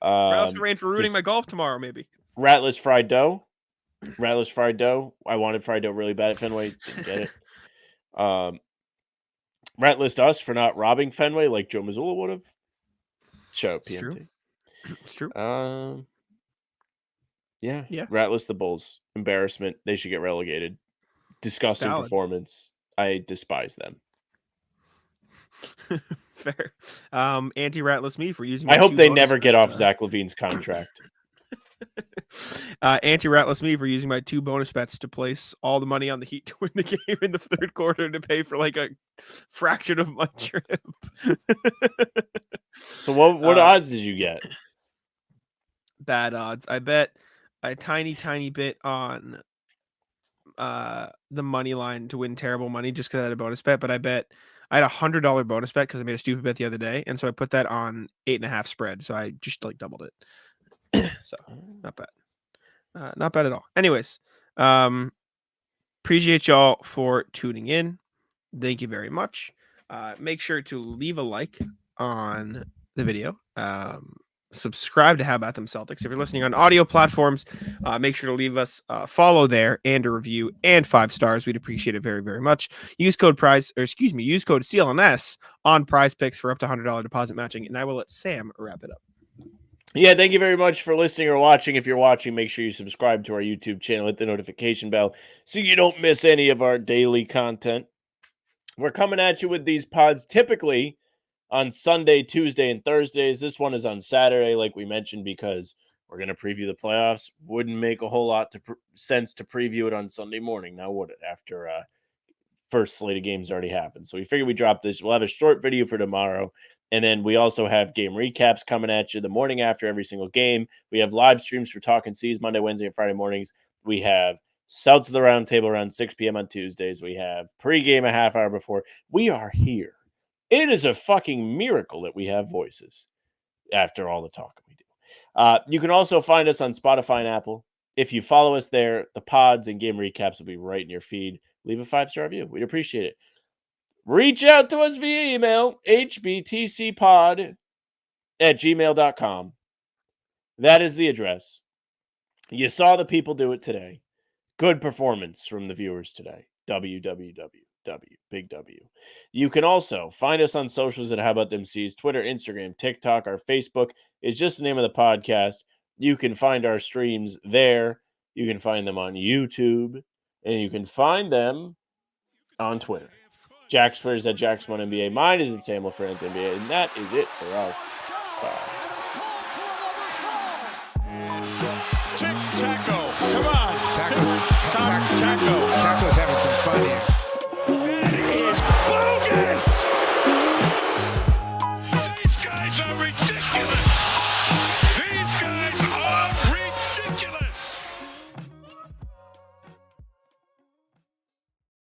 Ratless the rain for ruining my golf tomorrow, maybe. Ratless fried dough. Ratless fried dough. I wanted fried dough really bad at Fenway. Didn't get it. Ratless us for not robbing Fenway like Joe Mazzulla would have. Show PMT. It's true. Yeah. Ratless the Bulls. Embarrassment. They should get relegated. Disgusting performance. I despise them. Fair. Anti-Ratless me for using. I hope they never get off Zach LaVine's contract. Anti-Ratless me for using my 2 bonus bets to place all the money on the Heat to win the game in the third quarter to pay for like a fraction of my trip. So what odds did you get? Bad odds. I bet a tiny bit on the money line to win terrible money just because I had a bonus bet, but I had $100 bonus bet because I made a stupid bet the other day, and so I put that on 8.5 spread. So I just like doubled it. So not bad. Not bad at all. Anyways, appreciate y'all for tuning in. Thank you very much. Make sure to leave a like on the video. Subscribe to How About Them Celtics. If you're listening on audio platforms, make sure to leave us a follow there and a review and 5 stars. We'd appreciate it very, very much. Use code CLNS on Prize Picks for up to $100 deposit matching, and I will let Sam wrap it up. Yeah, thank you very much for listening or watching. If you're watching, make sure you subscribe to our YouTube channel, hit the notification bell so you don't miss any of our daily content. We're coming at you with these pods typically on Sunday, Tuesday, and Thursdays. This one is on Saturday, like we mentioned, because we're going to preview the playoffs. Wouldn't make a whole lot of sense to preview it on Sunday morning, now would it, after first slate of games already happened. So we figured we drop this. We'll have a short video for tomorrow. And then we also have game recaps coming at you the morning after every single game. We have live streams for Talking C's Monday, Wednesday, and Friday mornings. We have Celtics of the Round Table around 6 p.m. on Tuesdays. We have pregame a half hour before. We are here. It is a fucking miracle that we have voices after all the talking we do. You can also find us on Spotify and Apple. If you follow us there, the pods and game recaps will be right in your feed. Leave a 5-star review. We'd appreciate it. Reach out to us via email, hbtcpod@gmail.com. That is the address. You saw the people do it today. Good performance from the viewers today. www. W. Big W. You can also find us on socials at How About Them C's, Twitter, Instagram, TikTok. Our Facebook is just the name of the podcast. You can find our streams there. You can find them on YouTube. And you can find them on Twitter. Jack's Twitter is at Jack's1NBA. Mine is at Samuel Friends NBA. And that is it for us. Bye.